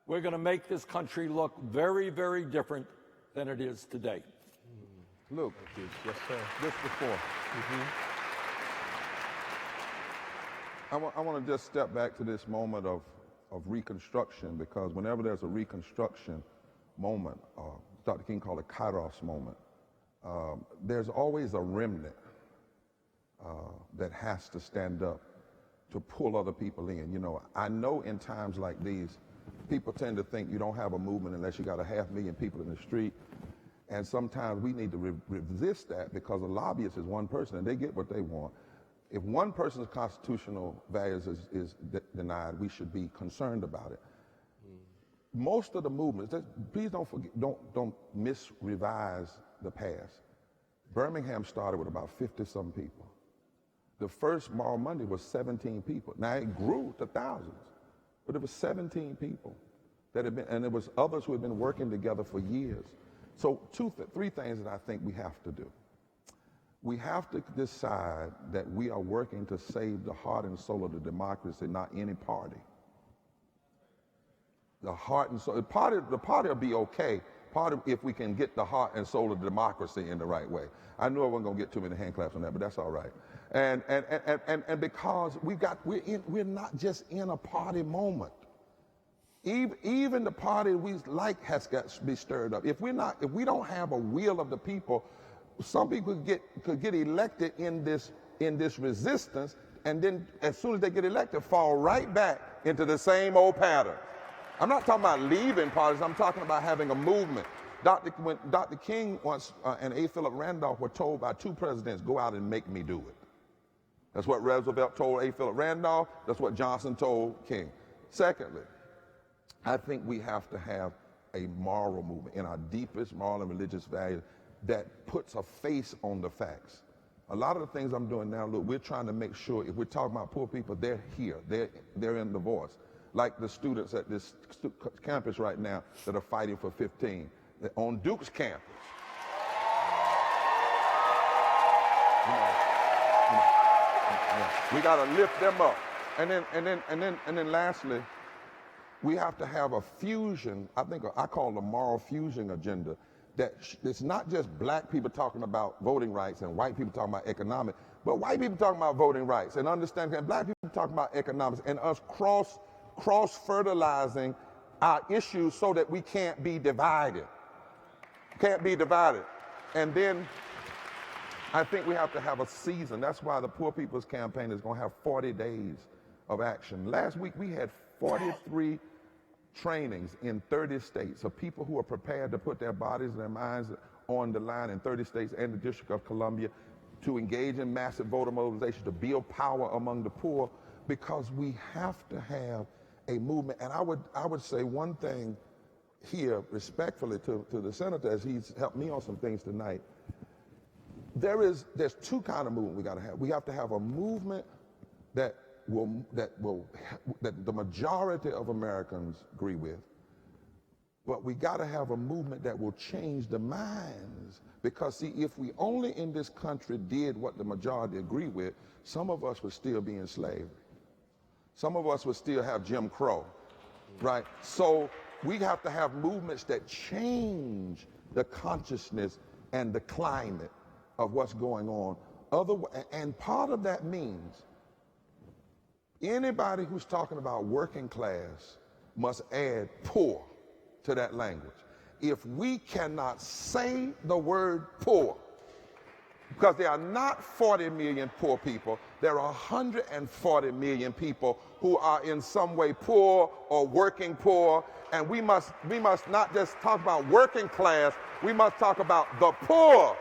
we're going to make this country look very, very different than it is today. Luke, Yes, sir. this before. I want to just step back to this moment of reconstruction, because whenever there's a reconstruction moment, Dr. King called it a kairos moment, there's always a remnant that has to stand up to pull other people in. You know, I know in times like these, people tend to think you don't have a movement unless you got 500,000 people in the street. And sometimes we need to resist that, because a lobbyist is one person and they get what they want. If one person's constitutional values is denied, we should be concerned about it. Most of the movements, please don't forget, don't misrevise the past. Birmingham started with about 50-some people. The first Moral Monday was 17 people. Now it grew to thousands, but it was 17 people that had been, and there was others who had been working together for years. So three things that I think we have to do. We have to decide that we are working to save the heart and soul of the democracy, not any party. The heart and soul, the party will be okay, if we can get the heart and soul of democracy in the right way. I knew I wasn't going to get too many hand claps on that, but that's all right. And because we're not just in a party moment. Even the party we like has got to be stirred up. If we don't have a will of the people, some people could get elected in this resistance, and then as soon as they get elected, fall right back into the same old pattern. I'm not talking about leaving parties. I'm talking about having a movement. When Dr. King once and A. Philip Randolph were told by two presidents, go out and make me do it. That's what Roosevelt told A. Philip Randolph. That's what Johnson told King. Secondly, I think we have to have a moral movement in our deepest moral and religious values that puts a face on the facts. A lot of the things I'm doing now, look, we're trying to make sure if we're talking about poor people, they're here, they're in the voice. Like the students at this campus right now that are fighting for 15 on Duke's campus. We got to lift them up. And then lastly, we have to have a fusion, I call it a moral fusion agenda, that it's not just black people talking about voting rights and white people talking about economics, but white people talking about voting rights and understanding, and black people talking about economics, and us cross-fertilizing our issues so that we can't be divided. And then I think we have to have a season. That's why the Poor People's Campaign is going to have 40 days of action. Last week we had 43 trainings in 30 states of people who are prepared to put their bodies and their minds on the line in 30 states and the District of Columbia to engage in massive voter mobilization, to build power among the poor, because we have to have a movement. And I would say one thing here respectfully to the senator, as he's helped me on some things tonight. There's two kinds of movement we got to have. We have to have a movement that the majority of Americans agree with, but we got to have a movement that will change the minds. Because see, if we only in this country did what the majority agree with, some of us would still be in slavery. Some of us would still have Jim Crow, right? So we have to have movements that change the consciousness and the climate of what's going on. And part of that means anybody who's talking about working class must add poor to that language. If we cannot say the word poor, because there are not 40 million poor people, there are 140 million people who are in some way poor or working poor, and we must not just talk about working class, we must talk about the poor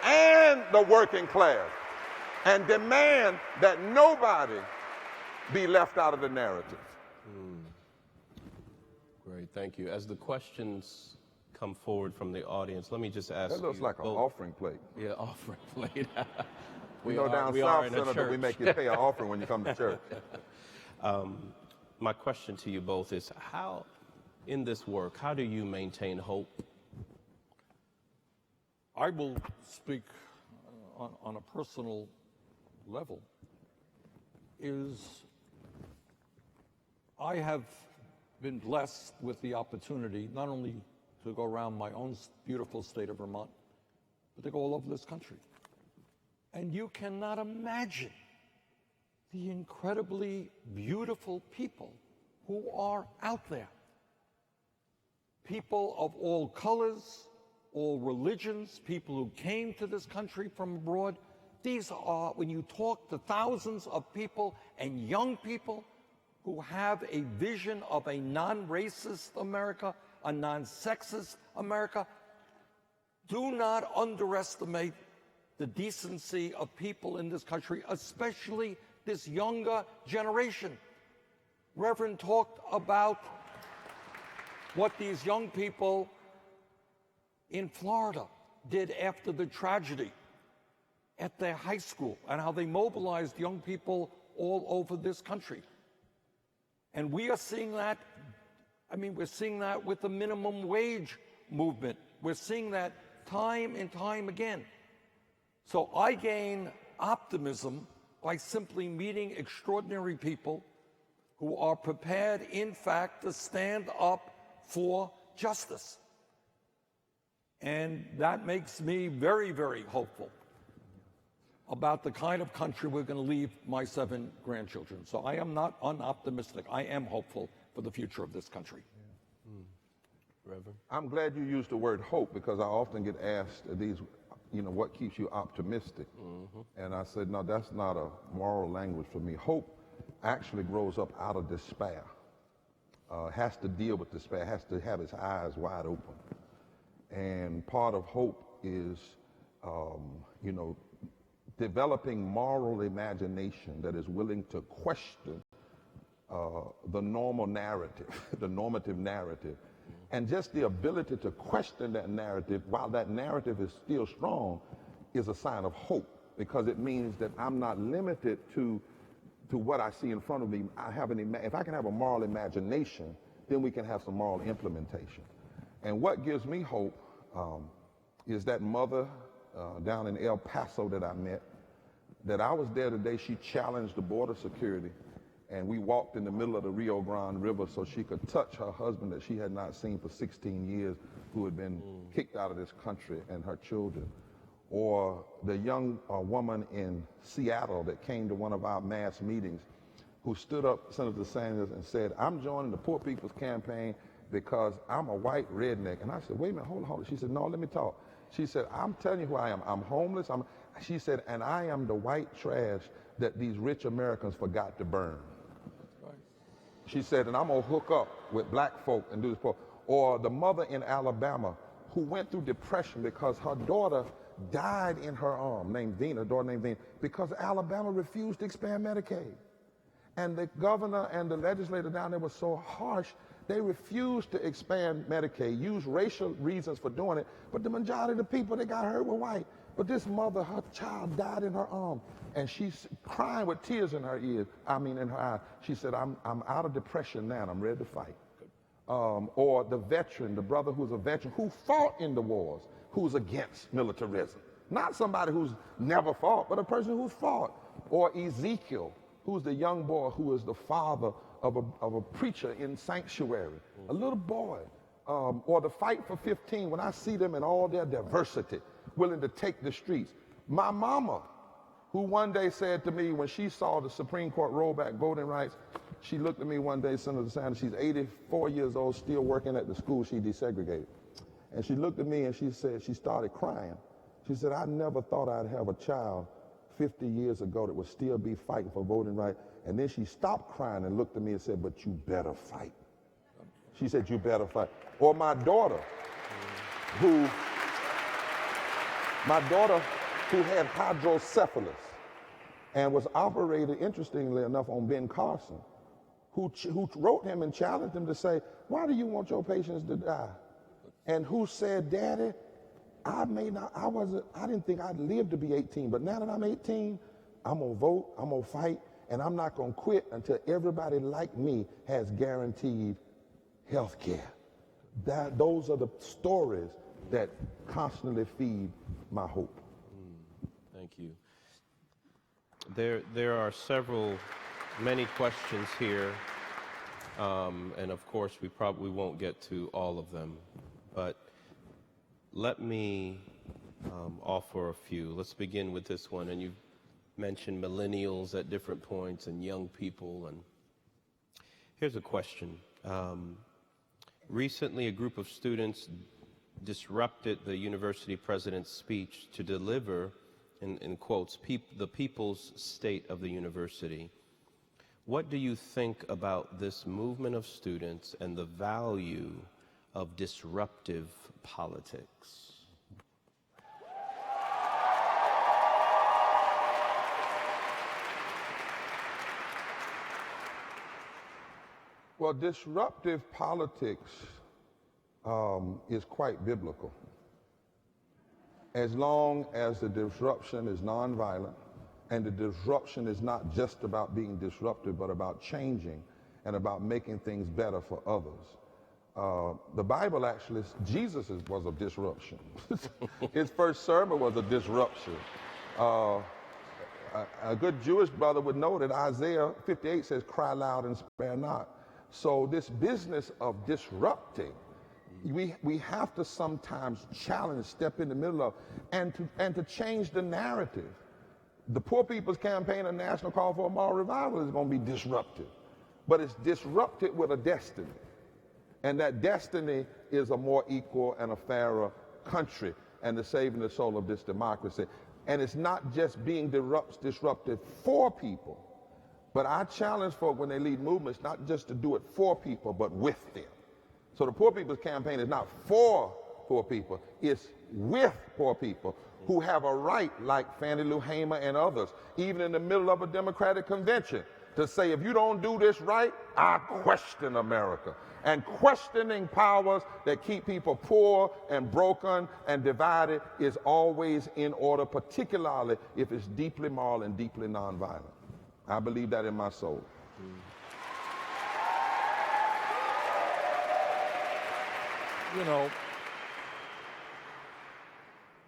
and the working class, and demand that nobody be left out of the narrative. Great, thank you. As the questions come forward from the audience, let me just ask That looks you like an both. offering plate. Yeah, offering plate. We know down we south, are in a Senator, we church. make you pay an offering when you come to church. My question to you both is, how, in this work, how do you maintain hope? I will speak on a personal level. I have been blessed with the opportunity not only to go around my own beautiful state of Vermont, but to go all over this country. And you cannot imagine the incredibly beautiful people who are out there. People of all colors, all religions, people who came to this country from abroad. These are, when you talk to thousands of people and young people who have a vision of a non-racist America, a non-sexist America, do not underestimate the decency of people in this country, especially this younger generation. Reverend talked about what these young people in Florida did after the tragedy at their high school and how they mobilized young people all over this country. And we are seeing that, we're seeing that with the minimum wage movement. We're seeing that time and time again. So I gain optimism by simply meeting extraordinary people who are prepared, in fact, to stand up for justice. And that makes me very, very hopeful about the kind of country we're going to leave my 7 grandchildren. So I am not unoptimistic. I am hopeful for the future of this country. Reverend? I'm glad you used the word hope, because I often get asked these, what keeps you optimistic? And I said, no, that's not a moral language for me. Hope actually grows up out of despair. has to deal with despair, has to have his eyes wide open. And part of hope is, developing moral imagination that is willing to question the normal narrative, the normative narrative, and just the ability to question that narrative while that narrative is still strong is a sign of hope, because it means that I'm not limited to what I see in front of me. If I can have a moral imagination, then we can have some moral implementation. And what gives me hope is that mother down in El Paso that I met, that I was there today. She challenged the border security, and we walked in the middle of the Rio Grande River so she could touch her husband that she had not seen for 16 years, who had been kicked out of this country, and her children. Or the young woman in Seattle that came to one of our mass meetings, who stood up, Senator Sanders, and said, I'm joining the Poor People's Campaign because I'm a white redneck. And I said, wait a minute, hold on. She said, no, let me talk. She said, I'm telling you who I am. I'm homeless. She said, and I am the white trash that these rich Americans forgot to burn. She said, and I'm going to hook up with black folk and do this. Or the mother in Alabama who went through depression because her daughter died in her arm, named Dina, a daughter named Dina, because Alabama refused to expand Medicaid. And the governor and the legislator down there were so harsh, they refused to expand Medicaid, used racial reasons for doing it, but the majority of the people that got hurt were white. But this mother, her child died in her arm, and she's crying with tears in her ears, in her eyes. She said, I'm out of depression now, and I'm ready to fight. Or the veteran, the brother who's a veteran, who fought in the wars, who's against militarism. Not somebody who's never fought, but a person who's fought. Or Ezekiel, who's the young boy who is the father of a preacher in sanctuary, a little boy. Or the Fight for 15, when I see them in all their diversity, willing to take the streets. My mama, who one day said to me when she saw the Supreme Court roll back voting rights, she looked at me one day, Senator Sanders, she's 84 years old, still working at the school she desegregated. And she looked at me and she said, she started crying. She said, I never thought I'd have a child 50 years ago that would still be fighting for voting rights. And then she stopped crying and looked at me and said, but you better fight. She said, you better fight. Or my daughter, who had hydrocephalus and was operated, interestingly enough, on Ben Carson, who wrote him and challenged him to say, why do you want your patients to die? And who said, Daddy, I didn't think I'd live to be 18, but now that I'm 18, I'm gonna vote, I'm gonna fight, and I'm not gonna quit until everybody like me has guaranteed health care. Those are the stories that constantly feed my hope. Thank you. There are many questions here, and of course we probably won't get to all of them, but let me offer a few. Let's begin with this one, and you mentioned millennials at different points and young people, and here's a question. Recently, a group of students disrupted the university president's speech to deliver, in quotes, the people's state of the university. What do you think about this movement of students and the value of disruptive politics? Well, disruptive politics is quite biblical. As long as the disruption is nonviolent and the disruption is not just about being disruptive, but about changing and about making things better for others. The Bible actually, Jesus was a disruption. His first sermon was a disruption. A good Jewish brother would know that Isaiah 58 says, cry loud and spare not. So this business of disrupting, we have to sometimes challenge, step in the middle of, and to change the narrative. The Poor People's Campaign, a national call for a moral revival, is going to be disruptive. But it's disrupted with a destiny. And that destiny is a more equal and a fairer country and the saving the soul of this democracy. And it's not just being disruptive for people, But I challenge folk when they lead movements not just to do it for people, but with them. So the Poor People's Campaign is not for poor people, it's with poor people who have a right, like Fannie Lou Hamer and others, even in the middle of a Democratic convention, to say, if you don't do this right, I question America. And questioning powers that keep people poor and broken and divided is always in order, particularly if it's deeply moral and deeply nonviolent. I believe that in my soul. You know,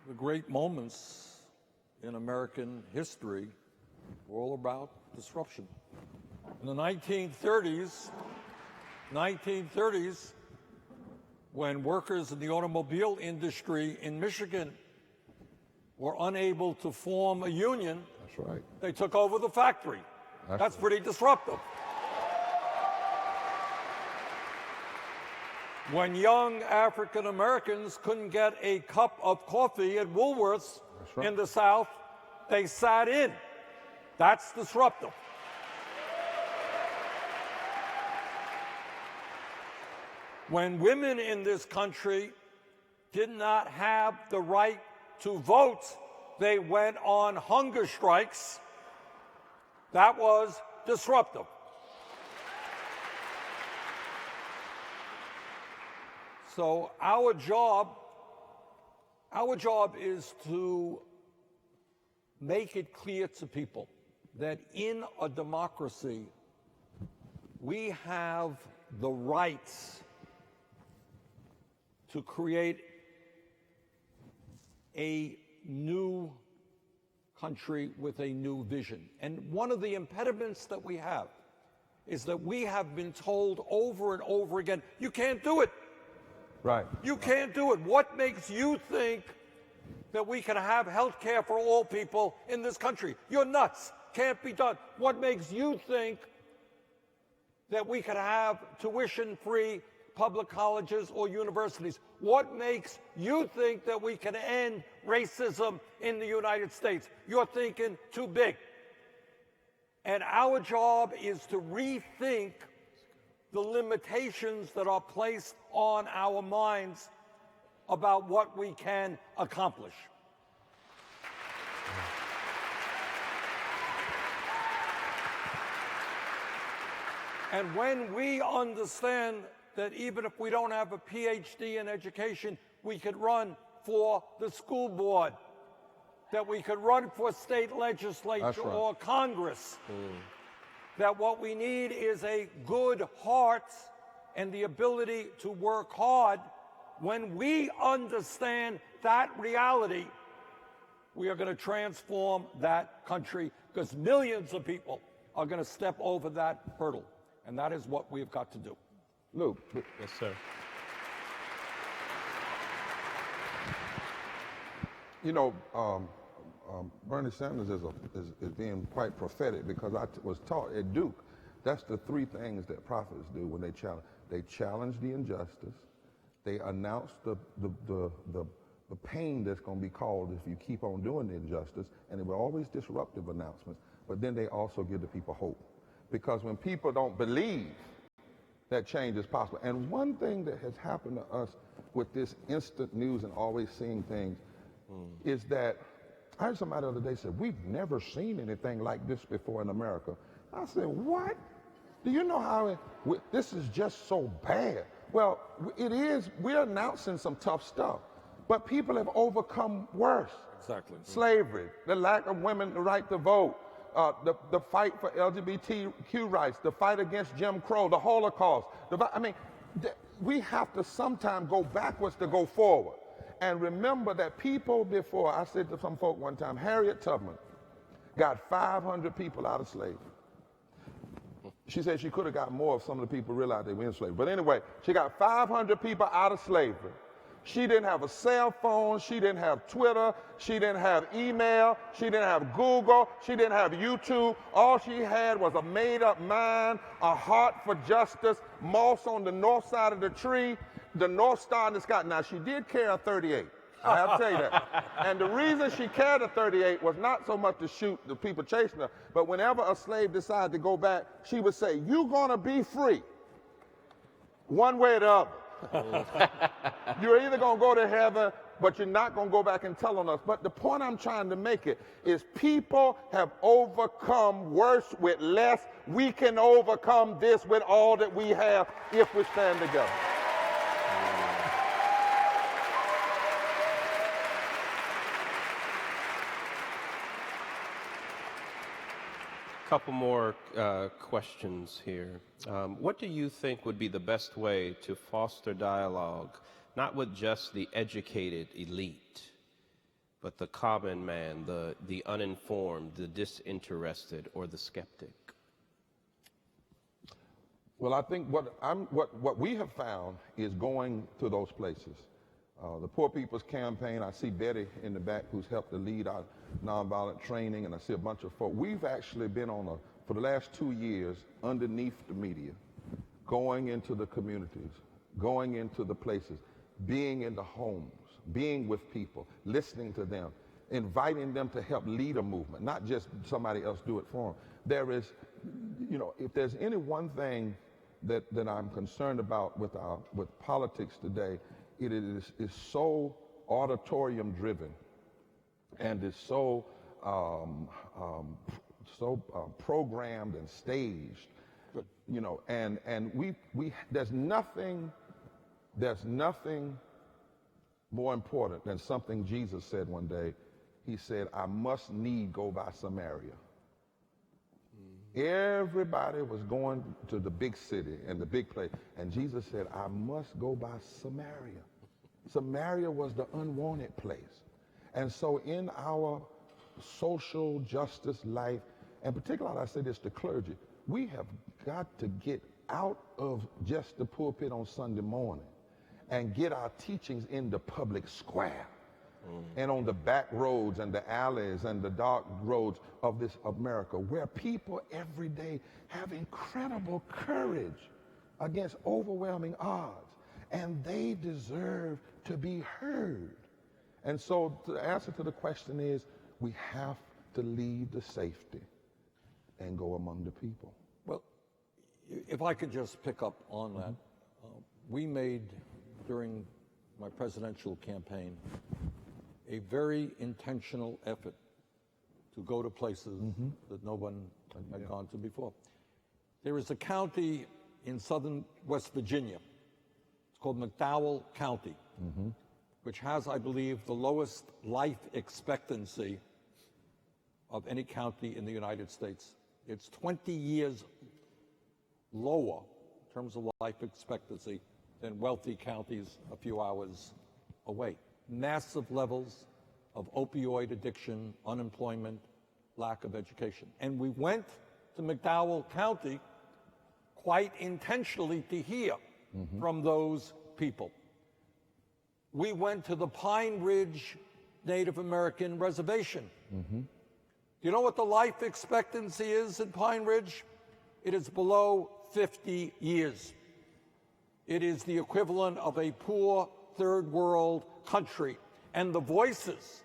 the great moments in American history were all about disruption. In the 1930s, when workers in the automobile industry in Michigan were unable to form a union, That's right. they took over the factory. That's right. pretty disruptive. When young African Americans couldn't get a cup of coffee at Woolworth's right. in the South, they sat in. That's disruptive. When women in this country did not have the right to vote, they went on hunger strikes. That was disruptive. So our job is to make it clear to people that in a democracy, we have the rights to create a new country with a new vision. And one of the impediments that we have is that we have been told over and over again, you can't do it. Right. You can't do it. What makes you think that we can have health care for all people in this country? You're nuts. Can't be done. What makes you think that we could have tuition-free public colleges or universities? What makes you think that we can end racism in the United States? You're thinking too big. And our job is to rethink the limitations that are placed on our minds about what we can accomplish. And when we understand that even if we don't have a PhD in education, we could run for the school board, that we could run for state legislature right. or Congress, that what we need is a good heart and the ability to work hard. When we understand that reality, we are going to transform that country, because millions of people are going to step over that hurdle. And that is what we've got to do. Luke. Yes, sir. You know, Bernie Sanders is being quite prophetic, because I was taught at Duke, that's the three things that prophets do when they challenge. They challenge the injustice, they announce the pain that's going to be caused if you keep on doing the injustice, and they were always disruptive announcements, but then they also give the people hope. Because when people don't believe that change is possible, and one thing that has happened to us with this instant news and always seeing things is that I heard somebody the other day say, we've never seen anything like this before in America. I said, what? Do you know how this is just so bad? Well, it is. We're announcing some tough stuff, but people have overcome worse. Exactly. Slavery, the lack of women the right to vote, the fight for LGBTQ rights, the fight against Jim Crow, the Holocaust. We have to sometimes go backwards to go forward. And remember that people before, I said to some folk one time, Harriet Tubman got 500 people out of slavery. She said she could have got more if some of the people realized they were in slavery. But anyway, she got 500 people out of slavery. She didn't have a cell phone, she didn't have Twitter, she didn't have email, she didn't have Google, she didn't have YouTube. All she had was a made-up mind, a heart for justice, moss on the north side of the tree, the North Star in the sky. Now, she did carry a .38. I have to tell you that. And the reason she carried a 38 was not so much to shoot the people chasing her, but whenever a slave decided to go back, she would say, "You're gonna be free, one way or the other. You're either gonna go to heaven, but you're not gonna go back and tell on us." But the point I'm trying to make it is people have overcome worse with less. We can overcome this with all that we have if we stand together. Couple more questions here. What do you think would be the best way to foster dialogue, not with just the educated elite, but the common man, the uninformed, the disinterested, or the skeptic? Well, I think what we have found is going to those places. The Poor People's Campaign, I see Betty in the back who's helped to lead our nonviolent training, and I see a bunch of folks. We've actually been for the last 2 years, underneath the media, going into the communities, going into the places, being in the homes, being with people, listening to them, inviting them to help lead a movement, not just somebody else do it for them. There is, if there's any one thing that I'm concerned about with politics today, it is so auditorium driven and is so programmed and staged, and there's nothing more important than something Jesus said one day. He said, "I must need go by Samaria." Everybody was going to the big city and the big place. And Jesus said, "I must go by Samaria." Samaria was the unwanted place. And so in our social justice life, and particularly I say this to clergy, we have got to get out of just the pulpit on Sunday morning and get our teachings in the public square. And on the back roads and the alleys and the dark roads of this America, where people every day have incredible courage against overwhelming odds, and they deserve to be heard. And so the answer to the question is, we have to leave the safety and go among the people. Well, if I could just pick up on that, we made, during my presidential campaign, a very intentional effort to go to places that no one had gone to before. There is a county in southern West Virginia. It's called McDowell County, which has, I believe, the lowest life expectancy of any county in the United States. It's 20 years lower in terms of life expectancy than wealthy counties a few hours away. Massive levels of opioid addiction, unemployment, lack of education. And we went to McDowell County quite intentionally to hear from those people. We went to the Pine Ridge Native American Reservation. Do you know what the life expectancy is in Pine Ridge? It is below 50 years. It is the equivalent of a poor third world country, and the voices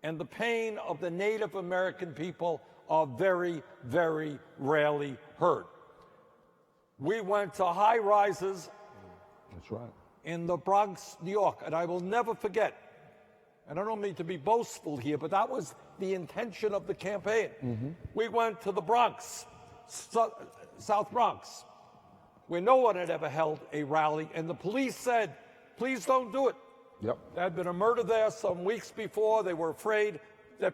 and the pain of the Native American people are very, very rarely heard. We went to high rises. That's right. In the Bronx, New York, and I will never forget, and I don't mean to be boastful here, but that was the intention of the campaign. We went to the Bronx, South Bronx, where no one had ever held a rally, and the police said, "Please don't do it." Yep. There had been a murder there some weeks before. They were afraid that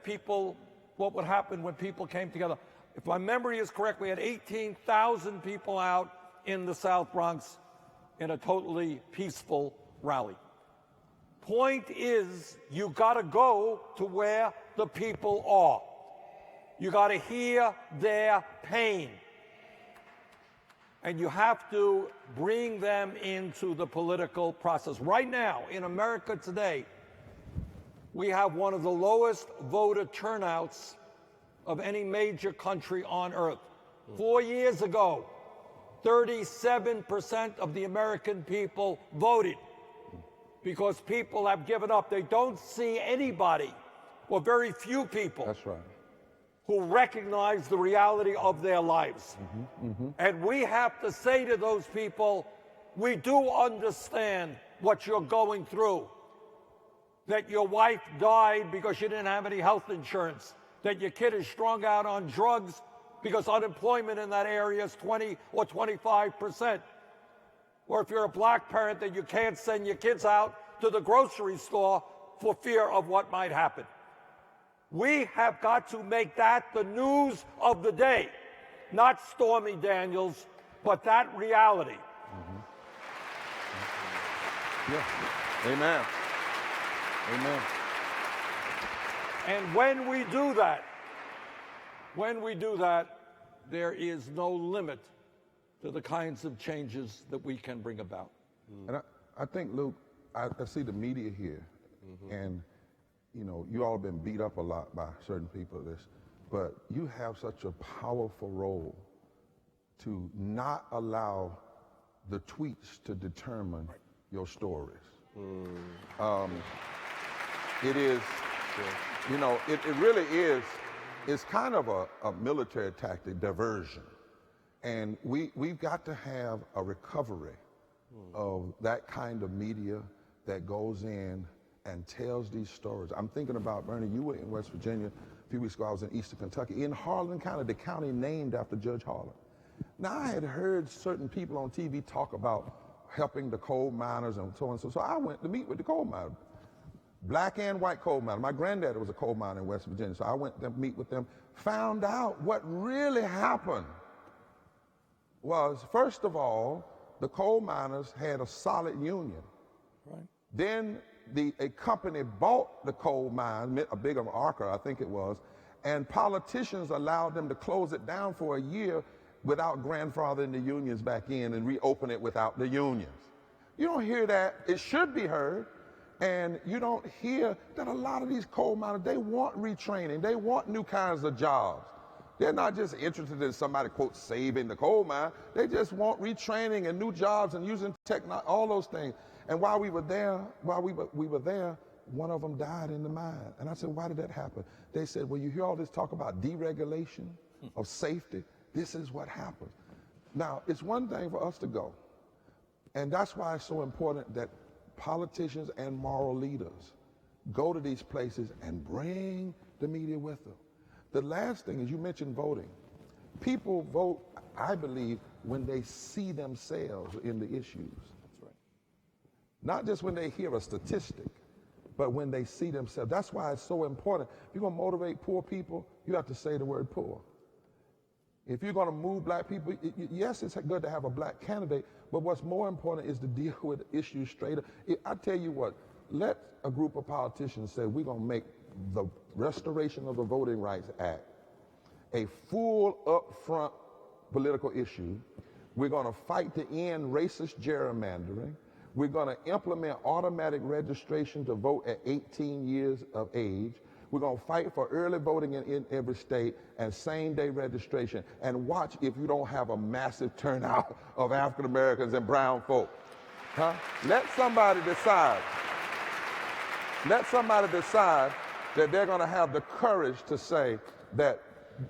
what would happen when people came together. If my memory is correct, we had 18,000 people out in the South Bronx in a totally peaceful rally. Point is, you gotta go to where the people are. You gotta hear their pain. And you have to bring them into the political process. Right now, in America today, we have one of the lowest voter turnouts of any major country on earth. 4 years ago, 37% of the American people voted. because people have given up. They don't see anybody, or very few people, That's right. who recognize the reality of their lives. And we have to say to those people, we do understand what you're going through. That your wife died because you didn't have any health insurance. That your kid is strung out on drugs because unemployment in that area is 20 or 25%. Or if you're a black parent, that you can't send your kids out to the grocery store for fear of what might happen. We have got to make that the news of the day, not Stormy Daniels, but that reality. Yeah. Amen. Amen. And when we do that, there is no limit to the kinds of changes that we can bring about. And I think, Luke, I see the media here, and you know, you all have been beat up a lot by certain people of this, but you have such a powerful role to not allow the tweets to determine your stories. It is, you know, it really is, it's kind of a military tactic, diversion. And we've got to have a recovery of that kind of media that goes in and tells these stories. I'm thinking about, Bernie, you were in West Virginia a few weeks ago. I was in Eastern Kentucky, in Harlan County, the county named after Judge Harlan. Now, I had heard certain people on TV talk about helping the coal miners and so on and so. So I went to meet with the coal miners, black and white coal miners. My granddad was a coal miner in West Virginia, so I went to meet with them, found out what really happened was, first of all, the coal miners had a solid union. Right. Then a company bought the coal mine, a big of Arca, I think it was, and politicians allowed them to close it down for a year without grandfathering the unions back in and reopen it without the unions. You don't hear that. It should be heard. And you don't hear that a lot of these coal miners, they want retraining. They want new kinds of jobs. They're not just interested in somebody, quote, saving the coal mine. They just want retraining and new jobs and using technology, all those things. And while we were there, one of them died in the mine. And I said, why did that happen? They said, well, you hear all this talk about deregulation of safety. This is what happens. Now, it's one thing for us to go. And that's why it's so important that politicians and moral leaders go to these places and bring the media with them. The last thing is, you mentioned voting. People vote, I believe, when they see themselves in the issues. That's right. Not just when they hear a statistic, but when they see themselves. That's why it's so important. If you're going to motivate poor people, you have to say the word poor. If you're going to move black people, yes, it's good to have a black candidate, but what's more important is to deal with issues straight up. I tell you what, let a group of politicians say, we're going to make the restoration of the Voting Rights Act a full upfront political issue. We're going to fight to end racist gerrymandering. We're going to implement automatic registration to vote at 18 years of age. We're going to fight for early voting in every state and same-day registration. And watch if you don't have a massive turnout of African Americans and brown folk. Huh? Let somebody decide. Let somebody decide that they're going to have the courage to say that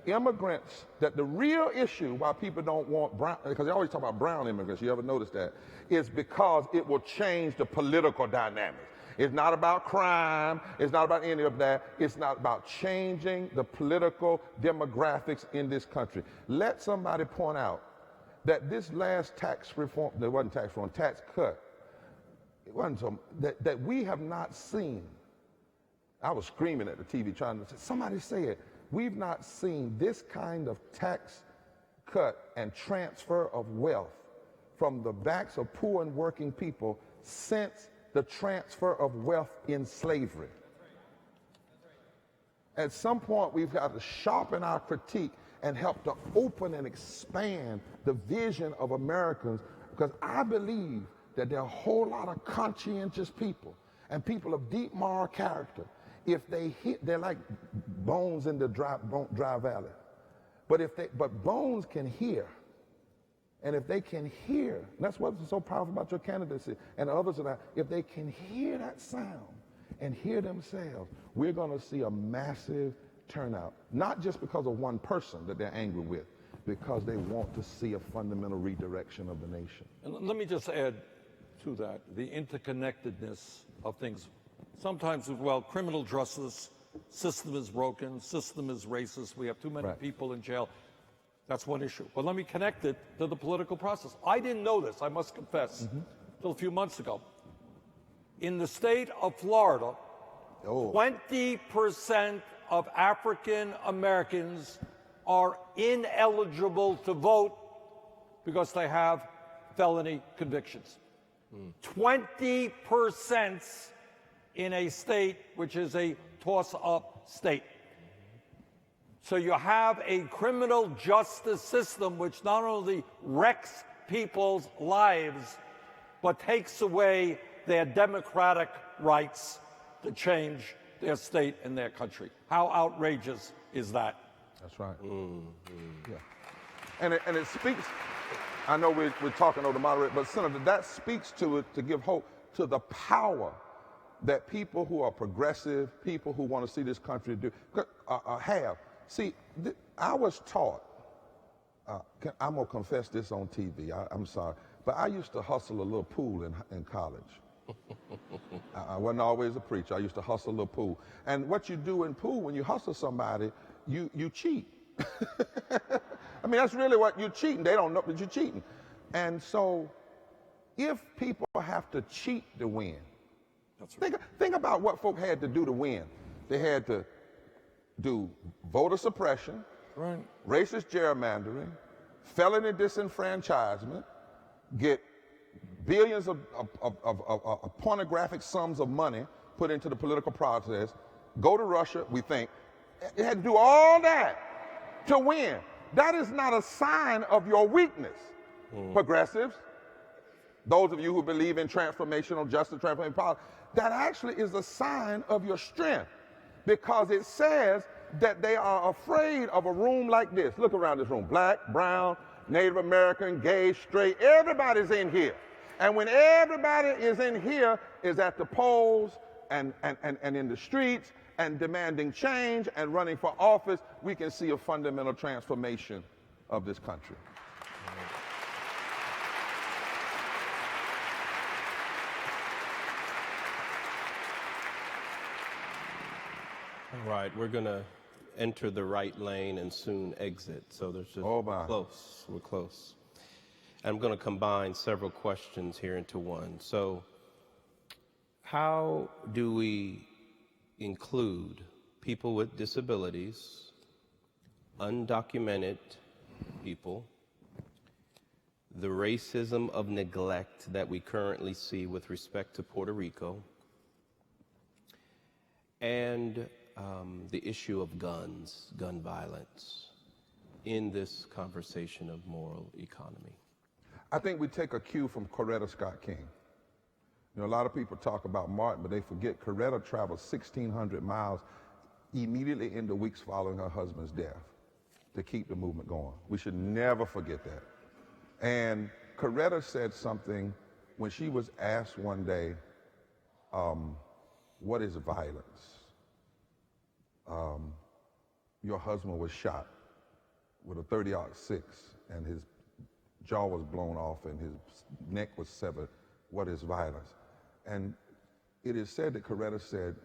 immigrants, that the real issue why people don't want brown, because they always talk about brown immigrants, you ever notice that, is because it will change the political dynamics. It's not about crime. It's not about any of that. It's not about changing the political demographics in this country. Let somebody point out that this last tax reform, there wasn't tax reform, tax cut, it wasn't so, that we have not seen. I was screaming at the TV trying to say, somebody say it. We've not seen this kind of tax cut and transfer of wealth from the backs of poor and working people since the transfer of wealth in slavery. At some point, we've got to sharpen our critique and help to open and expand the vision of Americans, because I believe that there are a whole lot of conscientious people and people of deep moral character. If they hit, they're like bones in the dry valley. But bones can hear And if they can hear, and that's what's so powerful about your candidacy and others, if they can hear that sound and hear themselves, we're going to see a massive turnout, not just because of one person that they're angry with, because they want to see a fundamental redirection of the nation. And let me just add to that, the interconnectedness of things. Sometimes, well, criminal justice system is broken, system is racist, we have too many people in jail. That's one issue. But let me connect it to the political process. I didn't know this, I must confess, until a few months ago. In the state of Florida, 20% of African Americans are ineligible to vote because they have felony convictions. 20% in a state which is a toss-up state. So you have a criminal justice system which not only wrecks people's lives, but takes away their democratic rights to change their state and their country. How outrageous is that? That's right. Yeah. And it speaks, I know we're talking over the moderator, but Senator, that speaks to it to give hope to the power that people who are progressive, people who want to see this country have. See, I was taught, I'm going to confess this on TV, I'm sorry, but I used to hustle a little pool in college. I wasn't always a preacher. I used to hustle a little pool. And what you do in pool, when you hustle somebody, you cheat. I mean, that's really what you're cheating. They don't know that you're cheating. And so if people have to cheat to win, think about what folk had to do to win. They had to do voter suppression, racist gerrymandering, felony disenfranchisement, get billions of pornographic sums of money put into the political process, go to Russia, we think. It had to do all that to win. That is not a sign of your weakness. Progressives, those of you who believe in transformational justice, transformational power, that actually is a sign of your strength, because it says that they are afraid of a room like this. Look around this room, black, brown, Native American, gay, straight, everybody's in here. And when everybody is in here, is at the polls and in the streets and demanding change and running for office, we can see a fundamental transformation of this country. All right, we're going to enter the right lane and soon exit. So there's just close. We're close. I'm going to combine several questions here into one. So how do we include people with disabilities, undocumented people, the racism of neglect that we currently see with respect to Puerto Rico, and the issue of guns, gun violence, in this conversation of moral economy? I think we take a cue from Coretta Scott King. You know, a lot of people talk about Martin, but they forget Coretta traveled 1,600 miles immediately in the weeks following her husband's death to keep the movement going. We should never forget that. And Coretta said something when she was asked one day, what is violence? Your husband was shot with a .30-06 and his jaw was blown off and his neck was severed. What is violence? And it is said that Coretta said,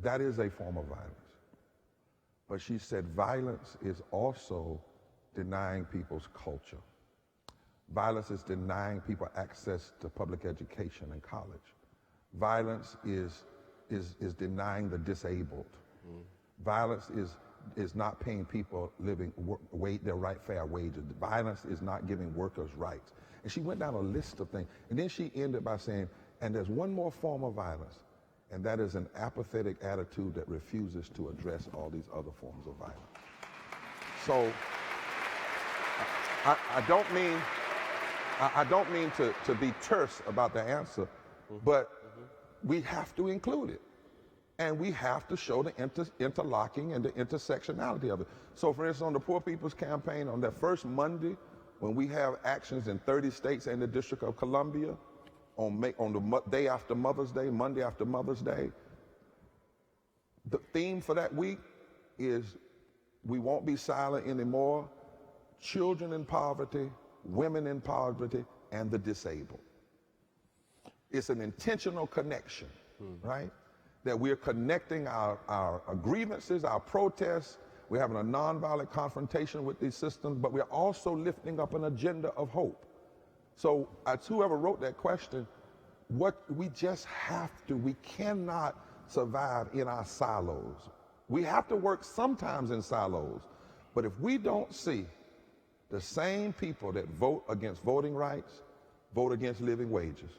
that is a form of violence. But she said violence is also denying people's culture. Violence is denying people access to public education and college. Violence is denying the disabled. Violence is not paying people living their right fair wages. Violence is not giving workers rights. And she went down a list of things. And then she ended by saying, and there's one more form of violence, and that is an apathetic attitude that refuses to address all these other forms of violence. So I don't mean to be terse about the answer, but we have to include it. And we have to show the interlocking and the intersectionality of it. So for instance, on the Poor People's Campaign, on that first Monday when we have actions in 30 states and the District of Columbia on the day after Mother's Day, Monday after Mother's Day, the theme for that week is we won't be silent anymore. Children in poverty, women in poverty, and the disabled. It's an intentional connection, right? That we're connecting our grievances, our protests. We're having a nonviolent confrontation with these systems, but we're also lifting up an agenda of hope. So whoever wrote that question, we just have to, we cannot survive in our silos. We have to work sometimes in silos, but if we don't see the same people that vote against voting rights, vote against living wages.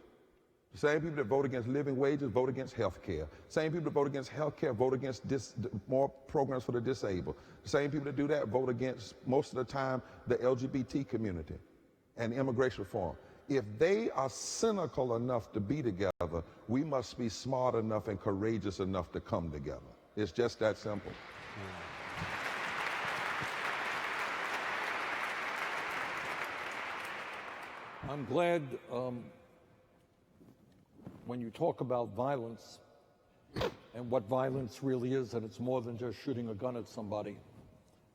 The same people that vote against living wages vote against health care. Same people that vote against health care vote against more programs for the disabled. The same people that do that vote against, most of the time, the LGBT community and immigration reform. If they are cynical enough to be together, we must be smart enough and courageous enough to come together. It's just that simple. I'm glad when you talk about violence and what violence really is, that it's more than just shooting a gun at somebody.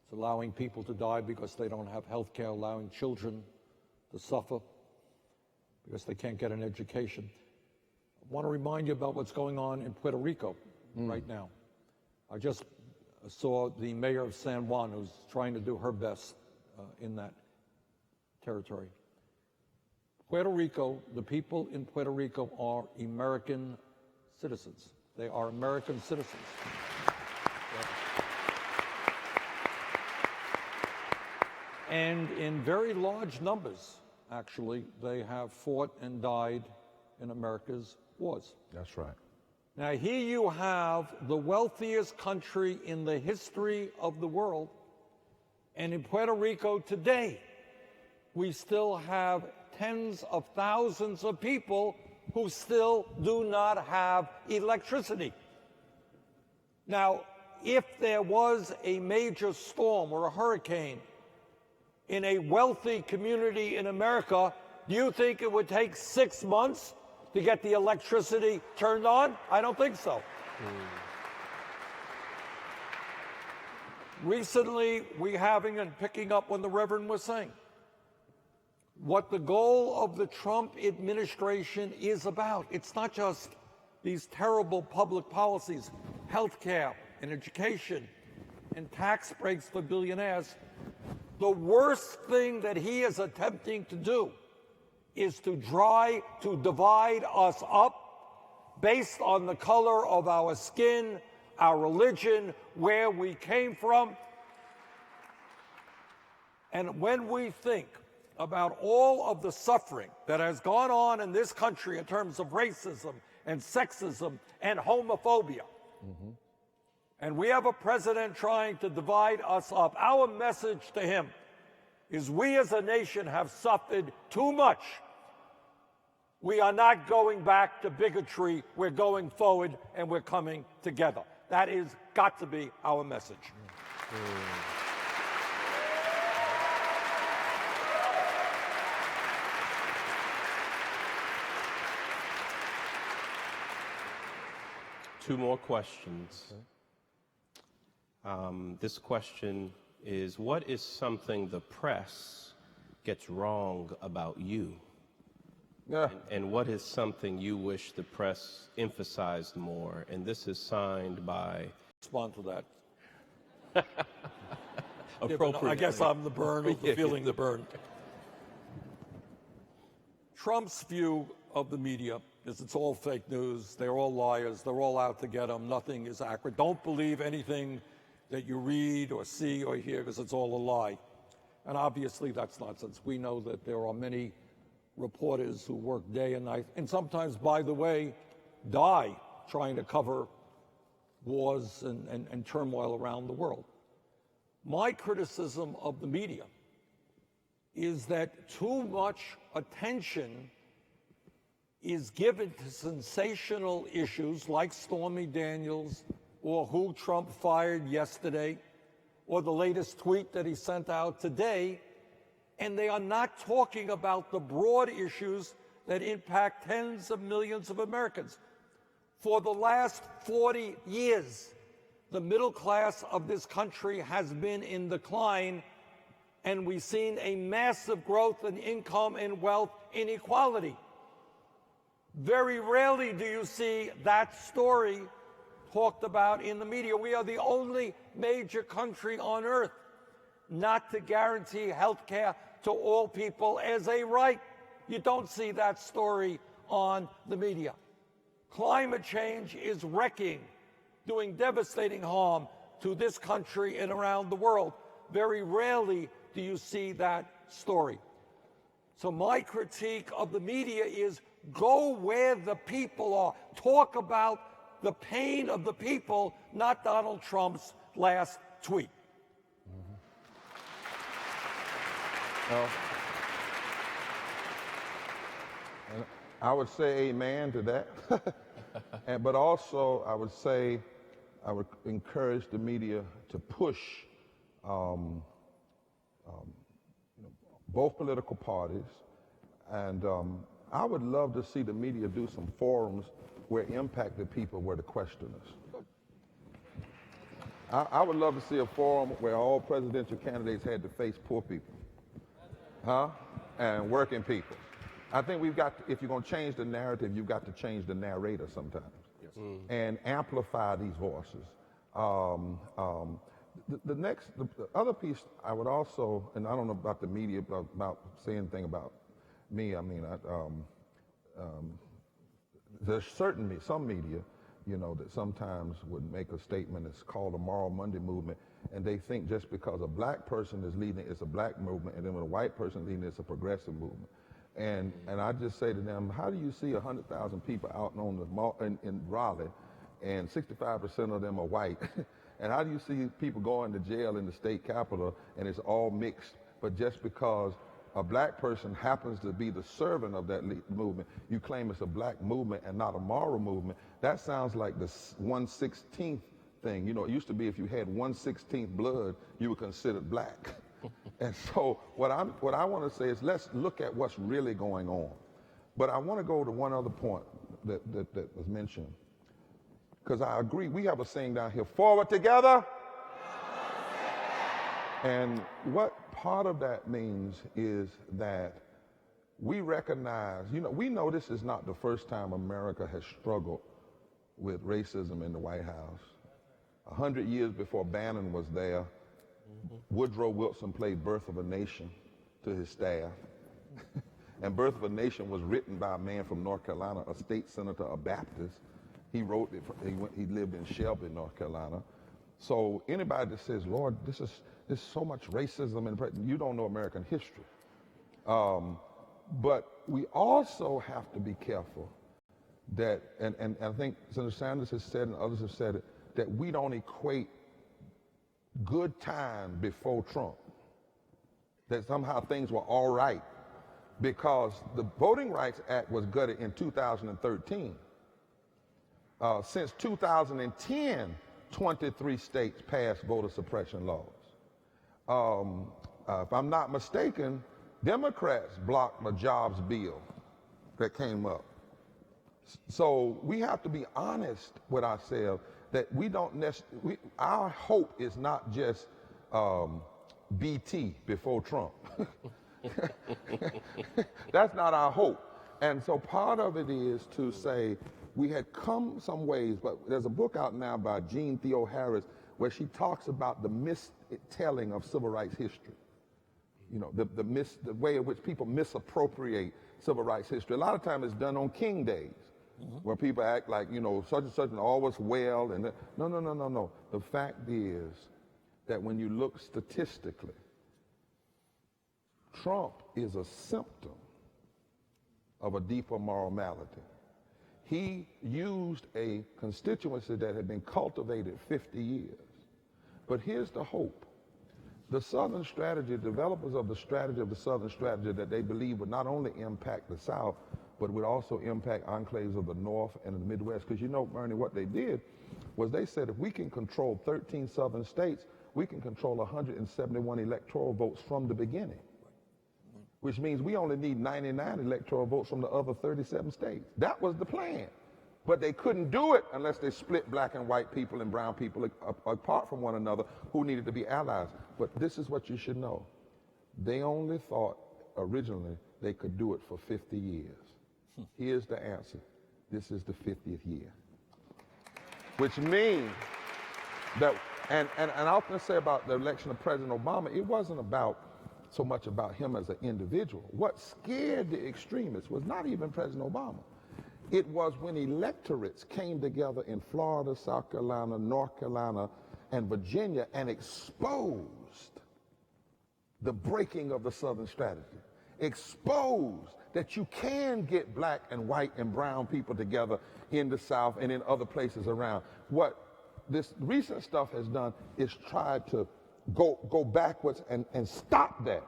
It's allowing people to die because they don't have health care, allowing children to suffer because they can't get an education. I want to remind you about what's going on in Puerto Rico right now. I just saw the mayor of San Juan, who's trying to do her best in that territory. Puerto Rico, the people in Puerto Rico are American citizens. They are American citizens. And in very large numbers, actually, they have fought and died in America's wars. That's right. Now, here you have the wealthiest country in the history of the world, and in Puerto Rico today, we still have tens of thousands of people who still do not have electricity. Now, if there was a major storm or a hurricane in a wealthy community in America, do you think it would take 6 months to get the electricity turned on? I don't think so. Recently, we're having and picking up what the Reverend was saying. What the goal of the Trump administration is about. It's not just these terrible public policies, health care and education and tax breaks for billionaires. The worst thing that he is attempting to do is to try to divide us up based on the color of our skin, our religion, where we came from. And when we think about all of the suffering that has gone on in this country in terms of racism and sexism and homophobia, and we have a president trying to divide us up, our message to him is we as a nation have suffered too much. We are not going back to bigotry. We're going forward and we're coming together. That is got to be our message. Two more questions. This question is, what is something the press gets wrong about you? Yeah. And what is something you wish the press emphasized more? And this is signed by... Respond to that. Appropriate. I guess I'm the burn of the feeling the burn. Trump's view of the media is it's all fake news. They're all liars. They're all out to get him. Nothing is accurate. Don't believe anything that you read or see or hear because it's all a lie. And obviously that's nonsense. We know that there are many reporters who work day and night and sometimes, by the way, die trying to cover wars and turmoil around the world. My criticism of the media is that too much attention is given to sensational issues like Stormy Daniels or who Trump fired yesterday or the latest tweet that he sent out today, and they are not talking about the broad issues that impact tens of millions of Americans. For the last 40 years, the middle class of this country has been in decline, and we've seen a massive growth in income and wealth inequality. Very rarely do you see that story talked about in the media. We are the only major country on earth not to guarantee health care to all people as a right. You don't see that story on the media. Climate change is wrecking, doing devastating harm to this country and around the world. Very rarely do you see that story. So my critique of the media is go where the people are. Talk about the pain of the people, not Donald Trump's last tweet. Well, and I would say amen to that. But also, I would say, I would encourage the media to push both political parties. And I would love to see the media do some forums where impacted people were the questioners. I would love to see a forum where all presidential candidates had to face poor people, and working people. I think we've got to, if you're going to change the narrative, you've got to change the narrator sometimes, and amplify these voices. The other piece I would also, and I don't know about the media, about saying anything about me. I mean, there's certainly some media, you know, that sometimes would make a statement that's called a Moral Monday movement, and they think just because a black person is leading it, it's a black movement, and then when a white person is leading it, it's a progressive movement. And I just say to them, how do you see 100,000 people out on the mall in Raleigh, and 65% of them are white? And how do you see people going to jail in the state capitol, and it's all mixed, but just because a black person happens to be the servant of that movement, you claim it's a black movement and not a moral movement? That sounds like the 1/16th thing. You know, it used to be if you had 1/16th blood, you were considered black. And so what I want to say is let's look at what's really going on. But I want to go to one other point that was mentioned, because I agree. We have a saying down here, forward together. And what part of that means is that we recognize, you know, we know this is not the first time America has struggled with racism in the White House. 100 years before Bannon was there, Woodrow Wilson played Birth of a Nation to his staff. And Birth of a Nation was written by a man from North Carolina, a state senator, a Baptist. He wrote it, he lived in Shelby, North Carolina. So anybody that says, Lord, there's so much racism, and you don't know American history. But we also have to be careful that, and I think Senator Sanders has said, and others have said it, that we don't equate good time before Trump, that somehow things were all right, because the Voting Rights Act was gutted in 2013. Since 2010, 23 states passed voter suppression laws. If I'm not mistaken, Democrats blocked the jobs bill that came up. So we have to be honest with ourselves that we don't necessarily, our hope is not just BT before Trump. That's not our hope. And so part of it is to say we had come some ways, but there's a book out now by Jean Theo-Harris where she talks about the mistelling of civil rights history. You know, the way in which people misappropriate civil rights history. A lot of times it's done on King days, where people act like, you know, such and such and all was well. And no. The fact is that when you look statistically, Trump is a symptom of a deeper moral malady. He used a constituency that had been cultivated 50 years. But here's the hope. The Southern strategy, developers of the strategy of the Southern strategy that they believe would not only impact the South, but would also impact enclaves of the North and the Midwest. Because you know, Bernie, what they did was they said if we can control 13 Southern states, we can control 171 electoral votes from the beginning. which means we only need 99 electoral votes from the other 37 states. That was the plan. But they couldn't do it unless they split black and white people and brown people apart from one another who needed to be allies. But this is what you should know. They only thought originally they could do it for 50 years. Here's the answer. This is the 50th year. Which means that, and I often say about the election of President Obama, it wasn't so much about him as an individual. What scared the extremists was not even President Obama. It was when electorates came together in Florida, South Carolina, North Carolina, and Virginia and exposed the breaking of the Southern strategy, exposed that you can get black and white and brown people together in the South and in other places around. What this recent stuff has done is tried to go backwards and stop that.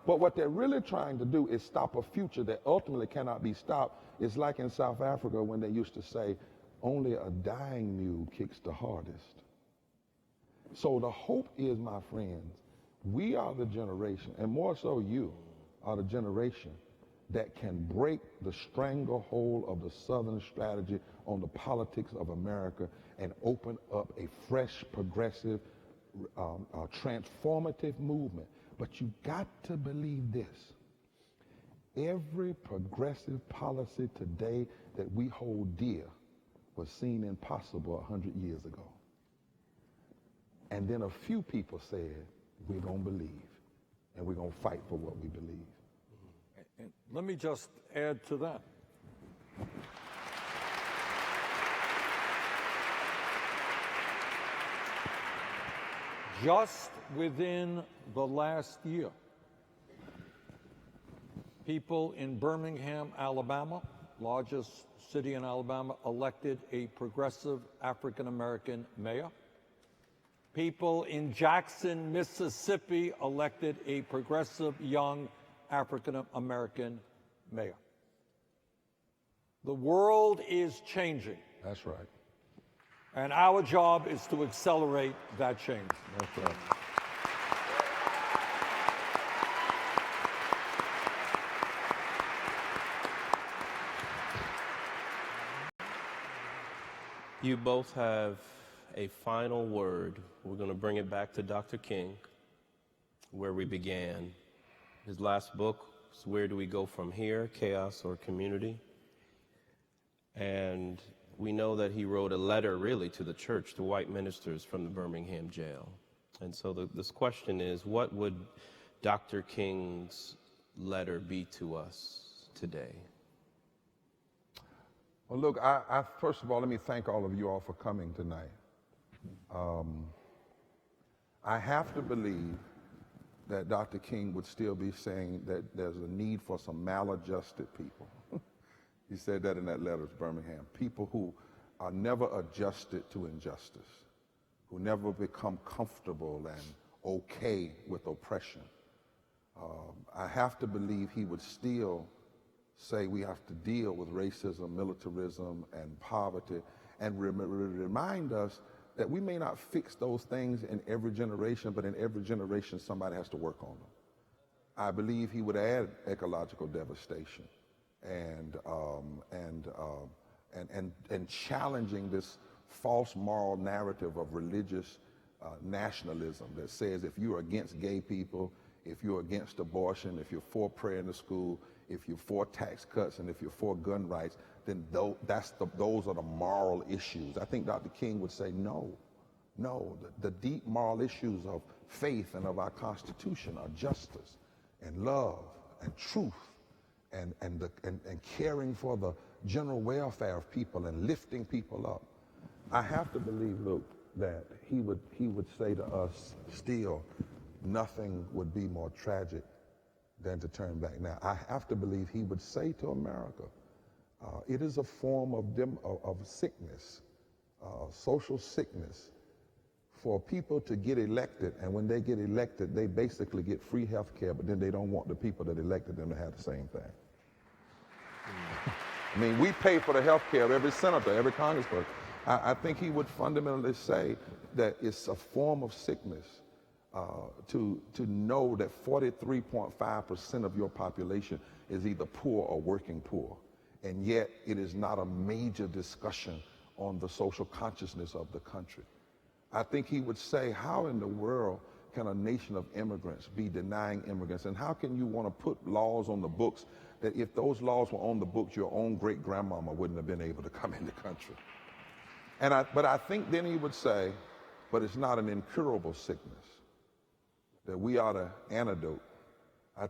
But what they're really trying to do is stop a future that ultimately cannot be stopped. It's like in South Africa when they used to say, only a dying mule kicks the hardest. So the hope is, my friends, we are the generation, and more so you are the generation that can break the stranglehold of the Southern strategy on the politics of America and open up a fresh, progressive, transformative movement. But you got to believe this. Every progressive policy today that we hold dear was seen impossible 100 years ago. And then a few people said, we're going to believe, and we're going to fight for what we believe. And let me just add to that. Just within the last year, people in Birmingham, Alabama, largest city in Alabama, elected a progressive African-American mayor. People in Jackson, Mississippi, elected a progressive young African-American mayor. The world is changing. That's right. And our job is to accelerate that change. That's right. You both have a final word. We're going to bring it back to Dr. King, where we began. His last book is Where Do We Go From Here? Chaos or Community? And we know that he wrote a letter really to the church, to white ministers from the Birmingham jail. And so this question is, what would Dr. King's letter be to us today? Well, look, I first of all, let me thank all of you all for coming tonight. I have to believe that Dr. King would still be saying that there's a need for some maladjusted people. He said that in that letter to Birmingham. People who are never adjusted to injustice, who never become comfortable and okay with oppression. I have to believe he would still say we have to deal with racism, militarism, and poverty, and remind us that we may not fix those things in every generation, but in every generation somebody has to work on them. I believe he would add ecological devastation and challenging this false moral narrative of religious nationalism that says if you're against gay people, if you're against abortion, if you're for prayer in the school, if you're for tax cuts, and if you're for gun rights, then those are the moral issues. I think Dr. King would say no. The deep moral issues of faith and of our Constitution are justice and love and truth and caring for the general welfare of people and lifting people up. I have to believe, Luke, that he would say to us still, nothing would be more tragic than to turn back now. I have to believe he would say to America, it is a form of sickness, social sickness, for people to get elected, and when they get elected, they basically get free health care, but then they don't want the people that elected them to have the same thing. I mean, we pay for the health care of every senator, every congressperson. I think he would fundamentally say that it's a form of sickness to know that 43.5% of your population is either poor or working poor, and yet it is not a major discussion on the social consciousness of the country. I think he would say, how in the world can a nation of immigrants be denying immigrants? And how can you want to put laws on the books that if those laws were on the books, your own great-grandmama wouldn't have been able to come in the country? But I think then he would say, but it's not an incurable sickness, that we are the antidote. I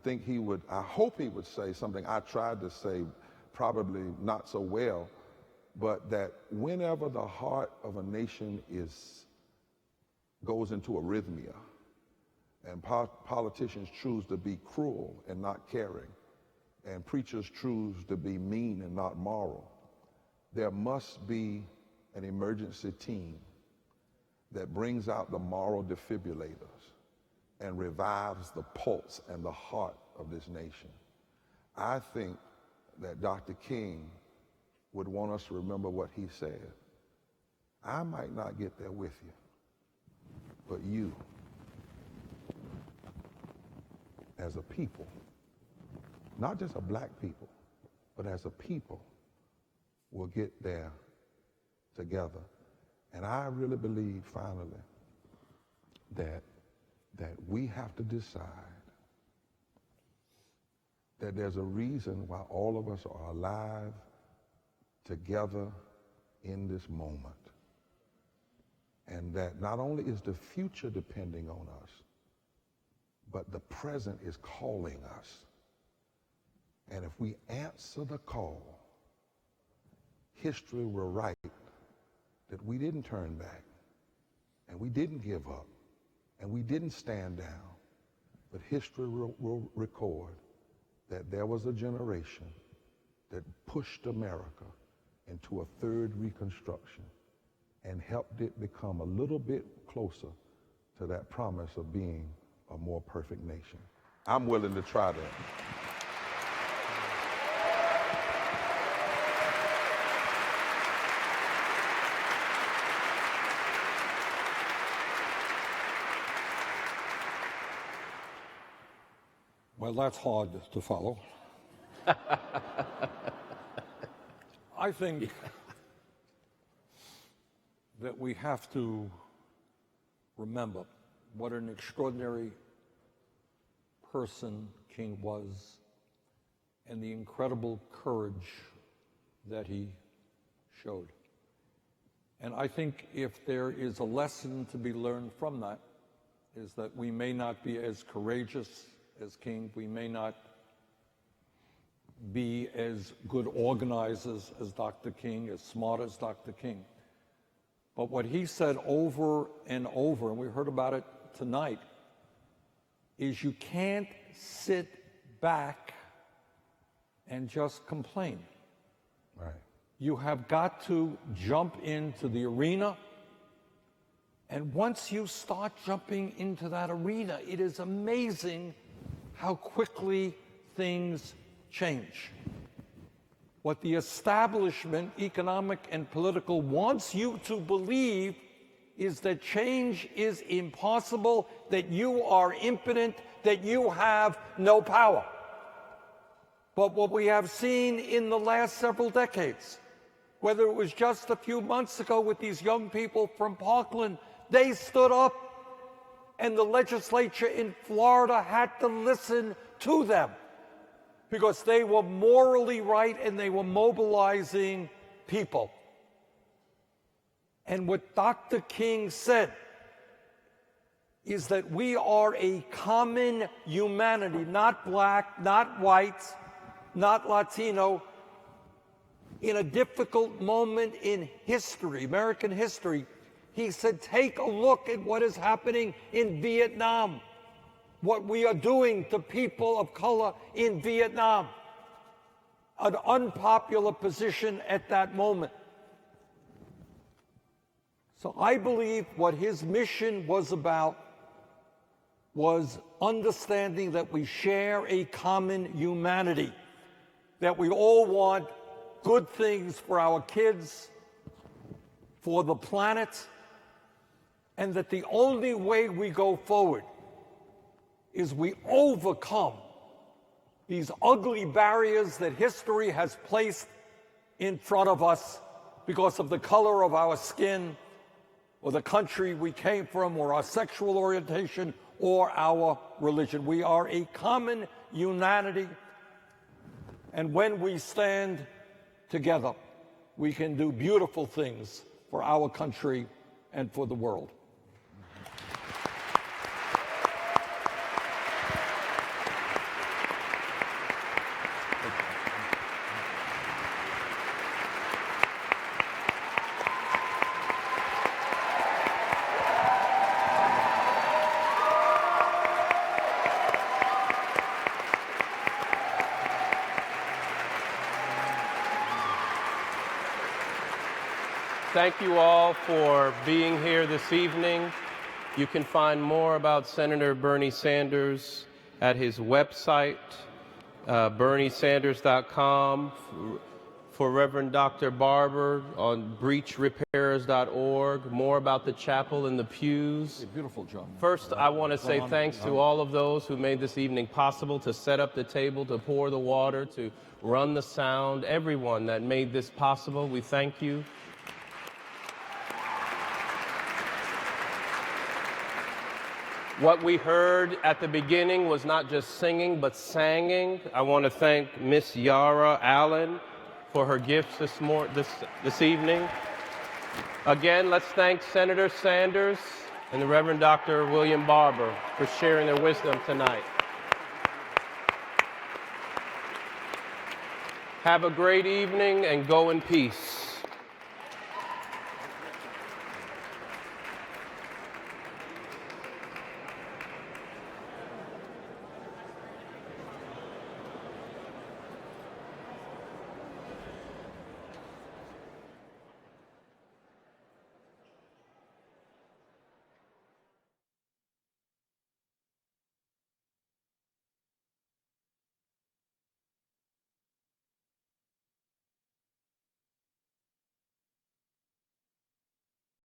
hope he would say something I tried to say, probably not so well, but that whenever the heart of a nation goes into arrhythmia, and politicians choose to be cruel and not caring, and preachers choose to be mean and not moral, there must be an emergency team that brings out the moral defibrillators and revives the pulse and the heart of this nation. I think that Dr. King would want us to remember what he said. I might not get there with you, but you, as a people, not just a black people, but as a people, will get there together. And I really believe, finally, that we have to decide that there's a reason why all of us are alive together in this moment. And that not only is the future depending on us, but the present is calling us. And if we answer the call, history will write that we didn't turn back, and we didn't give up, and we didn't stand down, but history will record that there was a generation that pushed America into a third Reconstruction and helped it become a little bit closer to that promise of being a more perfect nation. I'm willing to try that. Well, that's hard to follow. I think that we have to remember what an extraordinary person King was and the incredible courage that he showed. And I think if there is a lesson to be learned from that, is that we may not be as courageous as King, we may not be as good organizers as Dr. King, as smart as Dr. King. But what he said over and over, and we heard about it tonight, is you can't sit back and just complain. Right. You have got to jump into the arena. And once you start jumping into that arena, it is amazing how quickly things change. What the establishment, economic and political, wants you to believe is that change is impossible, that you are impotent, that you have no power. But what we have seen in the last several decades, whether it was just a few months ago with these young people from Parkland, they stood up and the legislature in Florida had to listen to them because they were morally right and they were mobilizing people. And what Dr. King said is that we are a common humanity, not black, not white, not Latino, in a difficult moment in history, American history. He said, take a look at what is happening in Vietnam, what we are doing to people of color in Vietnam, an unpopular position at that moment. So I believe what his mission was about was understanding that we share a common humanity, that we all want good things for our kids, for the planet, and that the only way we go forward is we overcome these ugly barriers that history has placed in front of us because of the color of our skin, or the country we came from, or our sexual orientation, or our religion. We are a common humanity, and when we stand together, we can do beautiful things for our country and for the world. Thank you all for being here this evening. You can find more about Senator Bernie Sanders at his website, berniesanders.com. For Reverend Dr. Barber on breachrepairers.org. More about the chapel and the pews. Beautiful, John. First, I want to say thanks to all of those who made this evening possible, to set up the table, to pour the water, to run the sound, everyone that made this possible. We thank you. What we heard at the beginning was not just singing, but sanging. I want to thank Miss Yara Allen for her gifts this evening. Again, let's thank Senator Sanders and the Reverend Dr. William Barber for sharing their wisdom tonight. Have a great evening and go in peace.